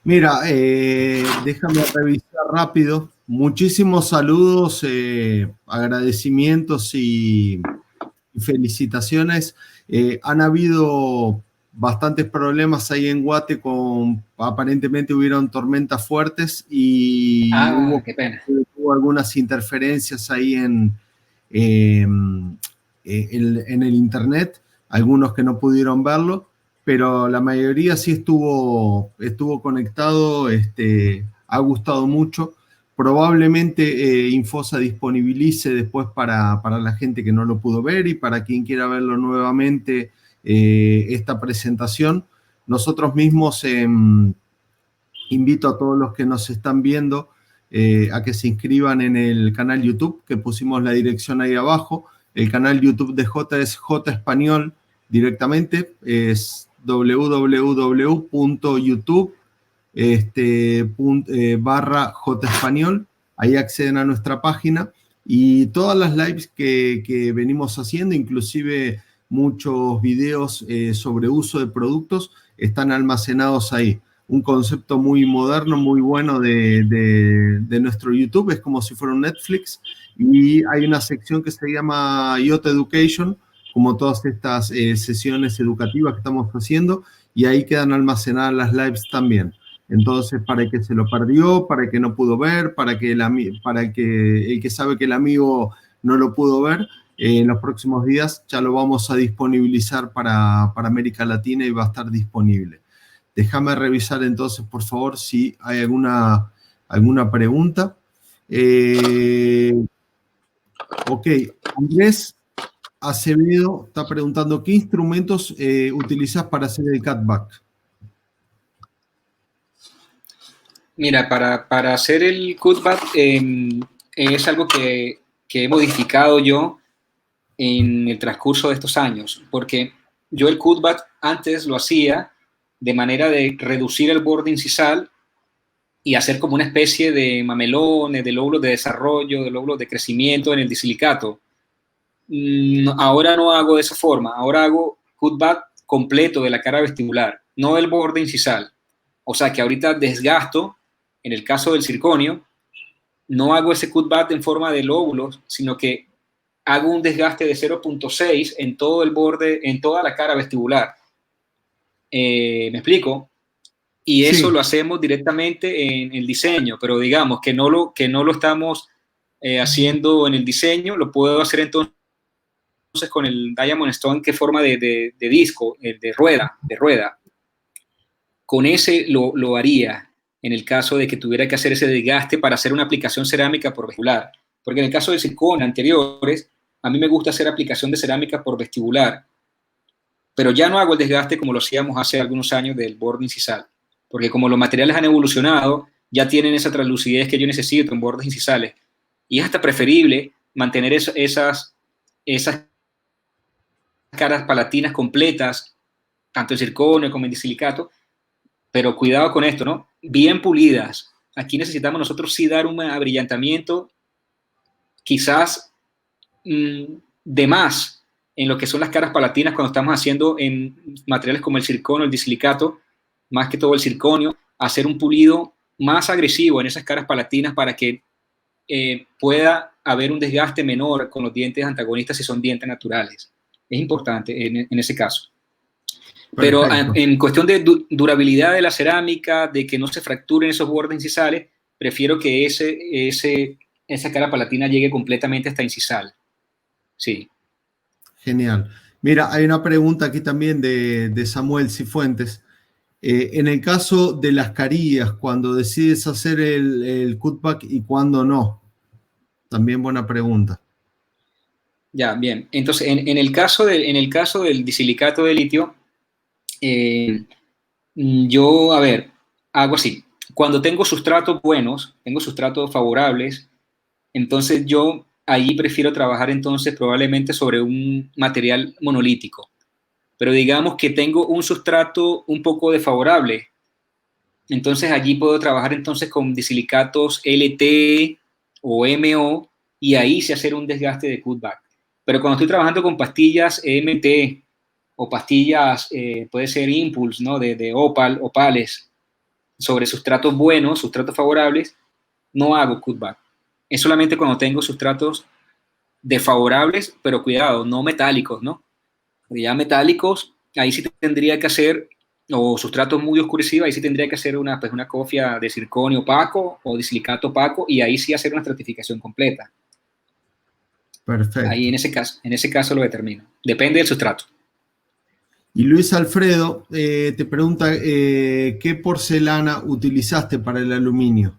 Mira, déjame revisar rápido. Muchísimos saludos, agradecimientos y felicitaciones. Han habido bastantes problemas ahí en Guate, aparentemente hubieron tormentas fuertes y Qué pena. hubo algunas interferencias ahí en el internet, algunos que no pudieron verlo, pero la mayoría sí estuvo conectado, ha gustado mucho. Probablemente Infosa disponibilice después para la gente que no lo pudo ver y para quien quiera verlo nuevamente esta presentación. Nosotros mismos invito a todos los que nos están viendo a que se inscriban en el canal YouTube, que pusimos la dirección ahí abajo. El canal YouTube de J es J Español directamente, es www.youtube /J Español. Ahí acceden a nuestra página y todas las lives que venimos haciendo, inclusive muchos videos sobre uso de productos, están almacenados ahí. Un concepto muy moderno, muy bueno de nuestro YouTube, es como si fuera un Netflix, y hay una sección que se llama IoT Education, como todas estas sesiones educativas que estamos haciendo, y ahí quedan almacenadas las lives también. Entonces, para el que se lo perdió, para el que no pudo ver, para el que sabe que el amigo no lo pudo ver, en los próximos días ya lo vamos a disponibilizar para América Latina y va a estar disponible. Déjame revisar entonces, por favor, si hay alguna pregunta. Ok, Andrés Acevedo está preguntando, ¿qué instrumentos utilizas para hacer el cutback? Mira, para hacer el cutback es algo que he modificado yo en el transcurso de estos años, porque yo el cutback antes lo hacía de manera de reducir el borde incisal y hacer como una especie de mamelones, de lóbulos de desarrollo, de lóbulos de crecimiento en el disilicato. Ahora no hago de esa forma, ahora hago cutback completo de la cara vestibular, no del borde incisal. O sea que ahorita desgasto, en el caso del circonio, no hago ese cutback en forma de lóbulos, sino que hago un desgaste de 0.6 en todo el borde, en toda la cara vestibular. ¿Me explico? Y eso sí lo hacemos directamente en el diseño, pero digamos que no lo estamos haciendo en el diseño, lo puedo hacer entonces con el Diamond Stone, que forma de disco, de rueda. Con ese lo haría en el caso de que tuviera que hacer ese desgaste para hacer una aplicación cerámica por vestibular. Porque en el caso de circonio anteriores, a mí me gusta hacer aplicación de cerámica por vestibular, pero ya no hago el desgaste como lo hacíamos hace algunos años del borde incisal, porque como los materiales han evolucionado, ya tienen esa translucidez que yo necesito en bordes incisales, y es hasta preferible mantener esas caras palatinas completas, tanto en circonio como en disilicato, pero cuidado con esto, ¿no? Bien pulidas. Aquí necesitamos nosotros sí dar un abrillantamiento, quizás de más, en lo que son las caras palatinas cuando estamos haciendo en materiales como el circonio, el disilicato, más que todo el circonio, hacer un pulido más agresivo en esas caras palatinas para que pueda haber un desgaste menor con los dientes antagonistas si son dientes naturales. Es importante en ese caso. Pero en cuestión de durabilidad de la cerámica, de que no se fracturen esos bordes incisales, prefiero que esa cara palatina llegue completamente hasta incisal. Sí. Genial. Mira, hay una pregunta aquí también de Samuel Cifuentes. En el caso de las carillas, cuando decides hacer el cutback y cuando no. También buena pregunta. Ya, bien. Entonces, en el caso del disilicato de litio, yo, hago así. Cuando tengo sustratos buenos, tengo sustratos favorables, entonces yo ahí prefiero trabajar entonces probablemente sobre un material monolítico. Pero digamos que tengo un sustrato un poco desfavorable, entonces allí puedo trabajar entonces con disilicatos LT o MO y ahí sí hacer un desgaste de cutback. Pero cuando estoy trabajando con pastillas MT o pastillas, puede ser Impulse, ¿no? de opales, sobre sustratos buenos, sustratos favorables, no hago cutback. Es solamente cuando tengo sustratos desfavorables, pero cuidado, no metálicos, ¿no? ya metálicos, ahí sí tendría que hacer, o sustratos muy oscurecidos, ahí sí tendría que hacer pues una cofia de circonio opaco o de silicato opaco, y ahí sí hacer una estratificación completa. Ahí Perfecto. en ese caso lo determino. Depende del sustrato. Y Luis Alfredo te pregunta, ¿qué porcelana utilizaste para el aluminio?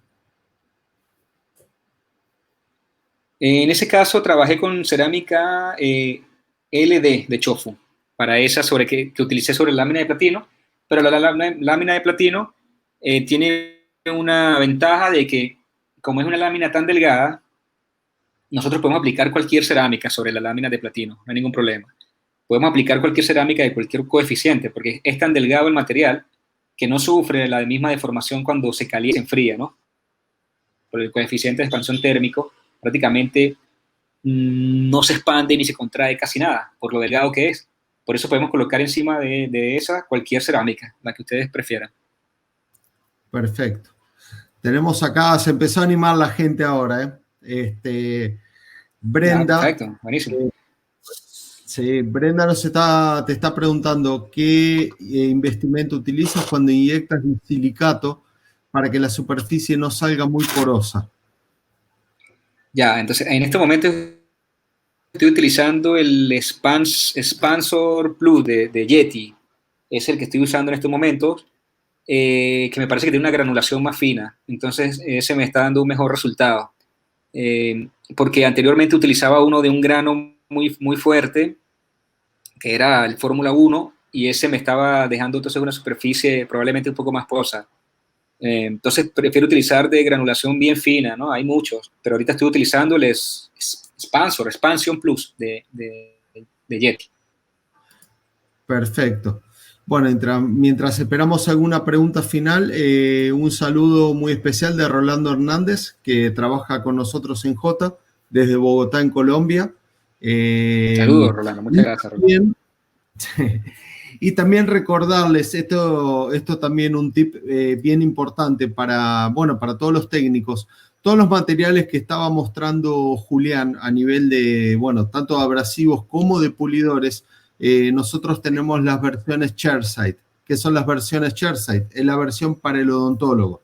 En ese caso trabajé con cerámica LD de Chofu, para esa que utilicé sobre lámina de platino, pero la lámina de platino tiene una ventaja de que, como es una lámina tan delgada, nosotros podemos aplicar cualquier cerámica sobre la lámina de platino, no hay ningún problema. Podemos aplicar cualquier cerámica de cualquier coeficiente, porque es tan delgado el material que no sufre la misma deformación cuando se calienta y se enfría, ¿no? Por el coeficiente de expansión térmico, prácticamente no se expande ni se contrae casi nada, por lo delgado que es. Por eso podemos colocar encima de esa cualquier cerámica, la que ustedes prefieran. Perfecto. Tenemos acá, se empezó a animar la gente ahora, Brenda. Perfecto, buenísimo. Sí, Brenda te está preguntando qué investimento utilizas cuando inyectas silicato para que la superficie no salga muy porosa. Ya, entonces en este momento estoy utilizando el Expansor Plus de Yeti. Es el que estoy usando en estos momentos, que me parece que tiene una granulación más fina. Entonces ese me está dando un mejor resultado. Porque anteriormente utilizaba uno de un grano muy fuerte, que era el Fórmula 1, y ese me estaba dejando entonces una superficie probablemente un poco más porosa. Entonces prefiero utilizar de granulación bien fina, ¿no? Hay muchos, pero ahorita estoy utilizando el Expansion Plus de Yeti. Perfecto. Bueno, mientras esperamos alguna pregunta final, un saludo muy especial de Rolando Hernández, que trabaja con nosotros en J, desde Bogotá, en Colombia. Saludos, Rolando. Muchas gracias, Rolando. Y también recordarles, esto también un tip bien importante para todos los técnicos. Todos los materiales que estaba mostrando Julián a nivel de, tanto abrasivos como de pulidores, nosotros tenemos las versiones Chairside. ¿Qué son las versiones Chairside? Es la versión para el odontólogo.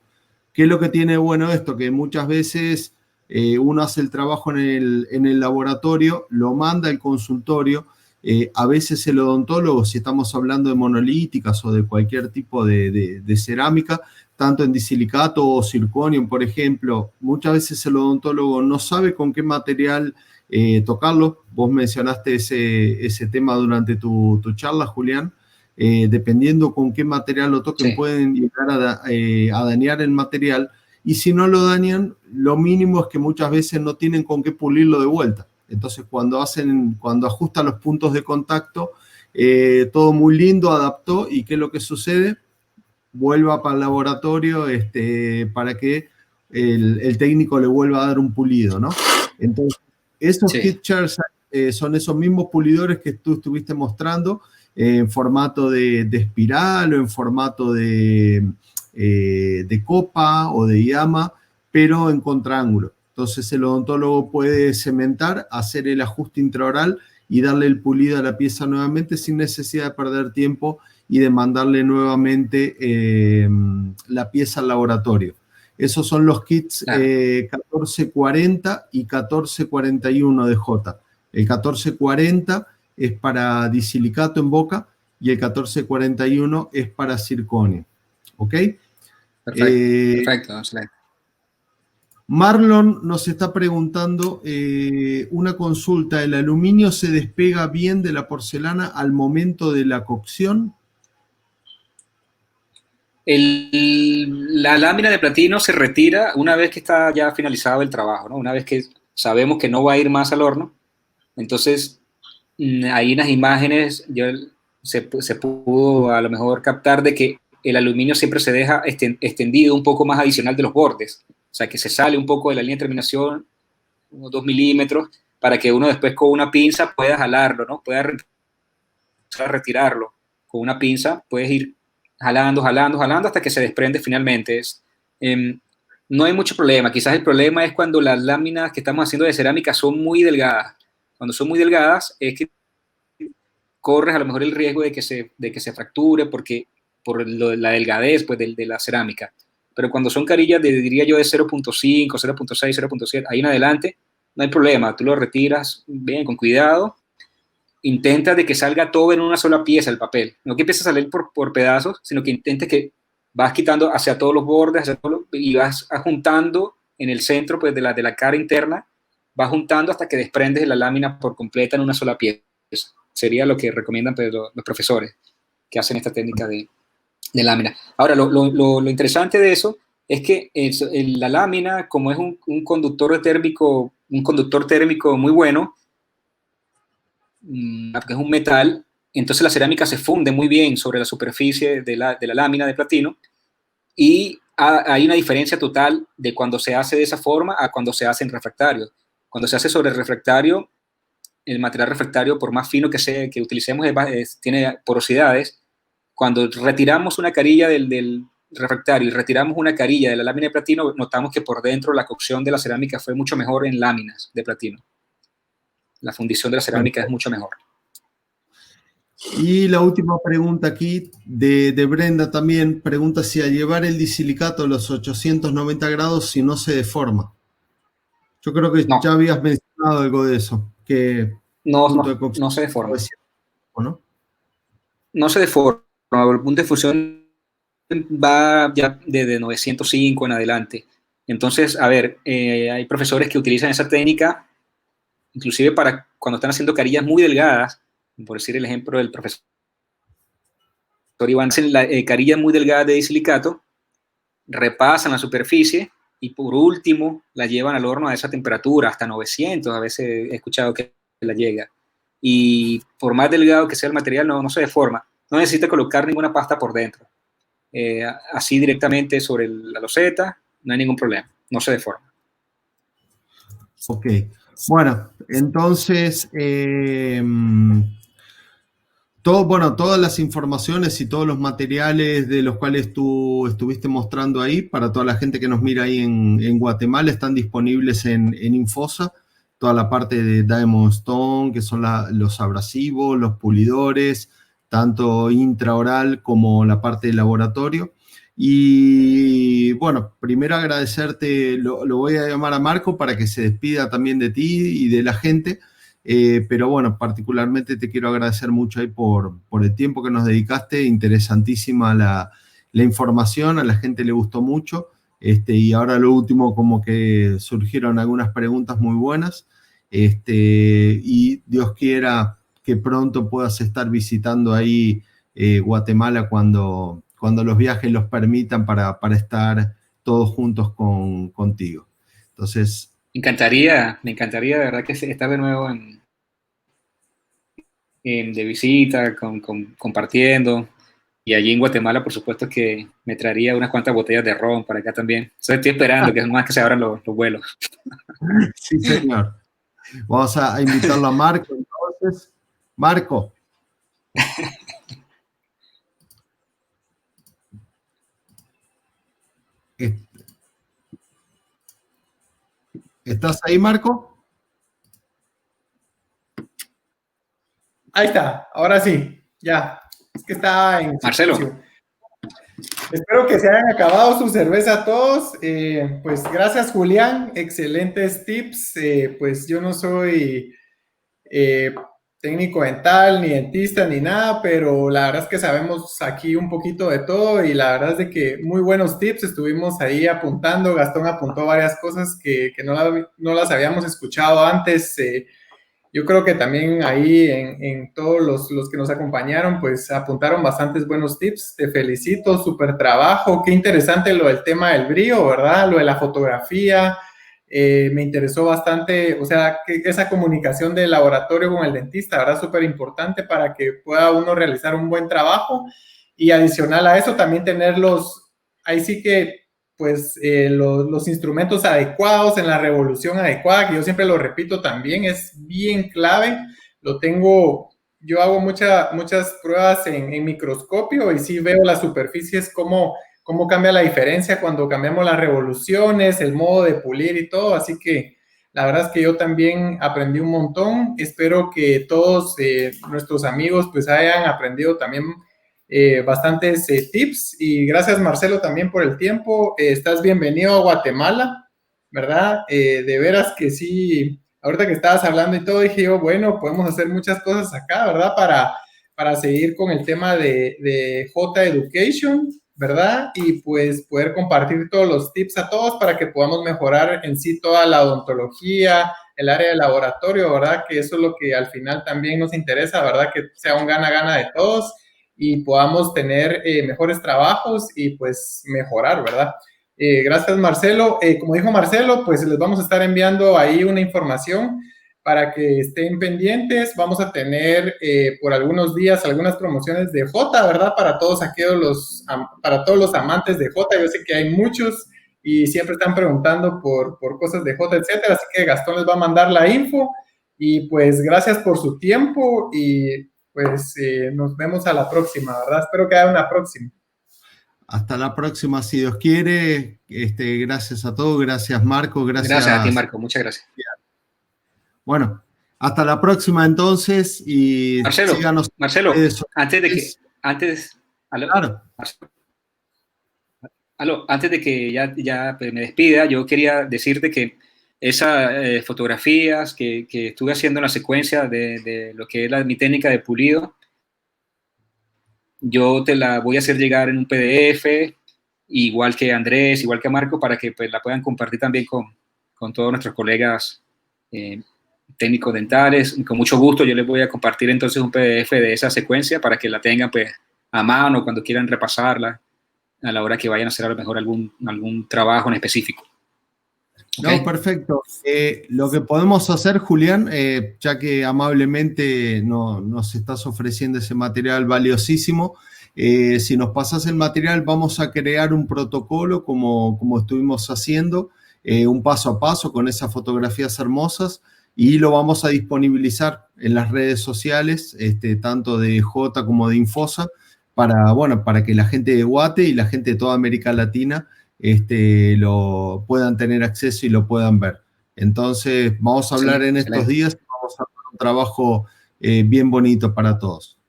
¿Qué es lo que tiene bueno esto? Que muchas veces uno hace el trabajo en el laboratorio, lo manda al consultorio. A veces el odontólogo, si estamos hablando de monolíticas o de cualquier tipo de cerámica, tanto en disilicato o zirconio, por ejemplo, muchas veces el odontólogo no sabe con qué material tocarlo. Vos mencionaste ese tema durante tu charla, Julián. Dependiendo con qué material lo toquen, sí, pueden llegar a dañar el material. Y si no lo dañan, lo mínimo es que muchas veces no tienen con qué pulirlo de vuelta. Entonces, cuando ajustan los puntos de contacto, todo muy lindo, adaptó, y ¿qué es lo que sucede? Vuelva para el laboratorio para que el técnico le vuelva a dar un pulido, ¿no? Entonces, esos kit chairs son esos mismos pulidores que tú estuviste mostrando en formato de espiral o en formato de copa o de llama, pero en contraángulo. Entonces el odontólogo puede cementar, hacer el ajuste intraoral y darle el pulido a la pieza nuevamente sin necesidad de perder tiempo y de mandarle nuevamente la pieza al laboratorio. Esos son los kits 1440 y 1441 de J. El 1440 es para disilicato en boca y el 1441 es para circonio. ¿Ok? Perfecto, excelente. Marlon nos está preguntando una consulta. ¿El aluminio se despega bien de la porcelana al momento de la cocción? La lámina de platino se retira una vez que está ya finalizado el trabajo, ¿no? Una vez que sabemos que no va a ir más al horno. Entonces, ahí en las imágenes se pudo a lo mejor captar de que el aluminio siempre se deja extendido un poco más adicional de los bordes. O sea, que se sale un poco de la línea de terminación, unos 2 milímetros, para que uno después con una pinza pueda jalarlo, ¿no? Pueda retirarlo. Con una pinza puedes ir jalando hasta que se desprende finalmente. No hay mucho problema. Quizás el problema es cuando las láminas que estamos haciendo de cerámica son muy delgadas. Cuando son muy delgadas es que corres a lo mejor el riesgo de que se fracture la delgadez pues, de la cerámica. Pero cuando son carillas diría yo, de 0.5, 0.6, 0.7, ahí en adelante, no hay problema, tú lo retiras bien, con cuidado, intenta de que salga todo en una sola pieza el papel, no que empiece a salir por pedazos, sino que intentes que vas quitando hacia todos los bordes, y vas juntando en el centro pues, de la cara interna, vas juntando hasta que desprendes la lámina por completa en una sola pieza. Sería lo que recomiendan pues, los profesores que hacen esta técnica de lámina. Ahora, lo interesante de eso es que la lámina, como es un conductor térmico muy bueno, porque es un metal, entonces la cerámica se funde muy bien sobre la superficie de la lámina de platino, y hay una diferencia total de cuando se hace de esa forma a cuando se hace en refractario. Cuando se hace sobre el refractario, el material refractario, por más fino que utilicemos, tiene porosidades. Cuando retiramos una carilla del refractario y retiramos una carilla de la lámina de platino, notamos que por dentro la cocción de la cerámica fue mucho mejor en láminas de platino. La fundición de la cerámica es mucho mejor. Y la última pregunta aquí de Brenda también, pregunta si al llevar el disilicato a los 890 grados, si no se deforma. Yo creo que ya habías mencionado algo de eso. Que no se deforma. ¿No? No se deforma. El punto de fusión va ya desde 905 en adelante. Entonces, a ver, hay profesores que utilizan esa técnica inclusive para cuando están haciendo carillas muy delgadas, por decir el ejemplo del profesor Iván, hacen carillas muy delgadas de disilicato, repasan la superficie y por último la llevan al horno a esa temperatura, hasta 900, a veces he escuchado que la llega. Y por más delgado que sea el material, no se deforma. No necesita colocar ninguna pasta por dentro. Así directamente sobre la loseta, no hay ningún problema, no se deforma. Ok. Bueno, entonces, todas las informaciones y todos los materiales de los cuales tú estuviste mostrando ahí, para toda la gente que nos mira ahí en Guatemala, están disponibles en Infosa. Toda la parte de Diamond Stone, que son los abrasivos, los pulidores, tanto intraoral como la parte de laboratorio. Y bueno, primero agradecerte, lo voy a llamar a Marco para que se despida también de ti y de la gente, pero bueno, particularmente te quiero agradecer mucho ahí por el tiempo que nos dedicaste, interesantísima la información, a la gente le gustó mucho, y ahora lo último como que surgieron algunas preguntas muy buenas, y Dios quiera que pronto puedas estar visitando ahí Guatemala cuando los viajes los permitan para estar todos juntos contigo. Entonces... Me encantaría de verdad que estar de nuevo de visita, compartiendo. Y allí en Guatemala, por supuesto que me traería unas cuantas botellas de ron para acá también. Entonces estoy esperando que es más que se abran los vuelos. Sí, señor. Vamos a invitarlo a Marco entonces. Marco. ¿Estás ahí, Marco? Ahí está, ahora sí, ya. Es que está en... Marcelo. Espero que se hayan acabado su cerveza todos. Pues gracias, Julián. Excelentes tips. Pues yo no soy técnico dental, ni dentista, ni nada, pero la verdad es que sabemos aquí un poquito de todo y la verdad es de que muy buenos tips. Estuvimos ahí apuntando. Gastón apuntó varias cosas que no las habíamos escuchado antes. Yo creo que también ahí en todos los que nos acompañaron, pues apuntaron bastantes buenos tips. Te felicito, súper trabajo. Qué interesante lo del tema del brillo, ¿verdad? Lo de la fotografía. Me interesó bastante, o sea, que esa comunicación del laboratorio con el dentista, ¿verdad? Súper importante para que pueda uno realizar un buen trabajo. Y adicional a eso, también tenerlos, ahí sí que pues los instrumentos adecuados en la revolución adecuada, que yo siempre lo repito también, es bien clave. Yo hago muchas pruebas en microscopio y sí veo las superficies, cómo cambia la diferencia cuando cambiamos las revoluciones, el modo de pulir y todo, así que La verdad es que yo también aprendí un montón. Espero que todos nuestros amigos pues hayan aprendido también bastantes tips. Y gracias, Marcelo, también por el tiempo. Estás bienvenido a Guatemala, ¿verdad? De veras que sí, ahorita que estabas hablando y todo, dije yo, bueno, podemos hacer muchas cosas acá, ¿verdad? Para seguir con el tema de J Education, ¿verdad? Y pues poder compartir todos los tips a todos para que podamos mejorar en sí toda la odontología, el área de laboratorio, ¿verdad? Que eso es lo que al final también nos interesa, ¿verdad? Que sea un gana-gana de todos y podamos tener mejores trabajos y pues mejorar, ¿verdad? Gracias, Marcelo. Como dijo Marcelo, pues les vamos a estar enviando ahí una información para que estén pendientes. Vamos a tener por algunos días algunas promociones de J, ¿verdad? Para todos para todos los amantes de J. Yo sé que hay muchos y siempre están preguntando por cosas de J, etcétera. Así que Gastón les va a mandar la info. Y pues gracias por su tiempo y pues nos vemos a la próxima, ¿verdad? Espero que haya una próxima. Hasta la próxima, si Dios quiere. Gracias a todos, gracias Marco, Gracias a ti, Marco, muchas gracias. Bueno, hasta la próxima entonces y Marcelo, síganos. Marcelo, antes de que ya me despida, yo quería decirte que esas fotografías que estuve haciendo en la secuencia de lo que es mi técnica de pulido, yo te la voy a hacer llegar en un PDF, igual que Andrés, igual que Marco, para que pues, la puedan compartir también con todos nuestros colegas técnicos dentales. Con mucho gusto yo les voy a compartir entonces un PDF de esa secuencia para que la tengan pues, a mano cuando quieran repasarla a la hora que vayan a hacer a lo mejor algún trabajo en específico. ¿Okay? No, perfecto. Lo que podemos hacer, Julián, ya que amablemente nos estás ofreciendo ese material valiosísimo, si nos pasas el material vamos a crear un protocolo como estuvimos haciendo, un paso a paso con esas fotografías hermosas y lo vamos a disponibilizar en las redes sociales, tanto de J como de Infosa, para que la gente de Guate y la gente de toda América Latina lo puedan tener acceso y lo puedan ver. Entonces, vamos a hablar en estos días, vamos a hacer un trabajo bien bonito para todos.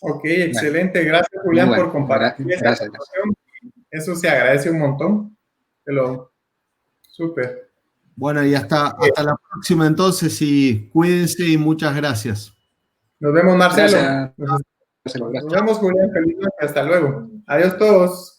Ok, excelente. Gracias, Julián, por compartir esta información. Eso se agradece un montón. Súper. Bueno, y hasta la próxima entonces, y cuídense y muchas gracias. Nos vemos, Marcelo. Gracias. Nos vemos, Julián. Feliz noche. Hasta luego. Adiós todos.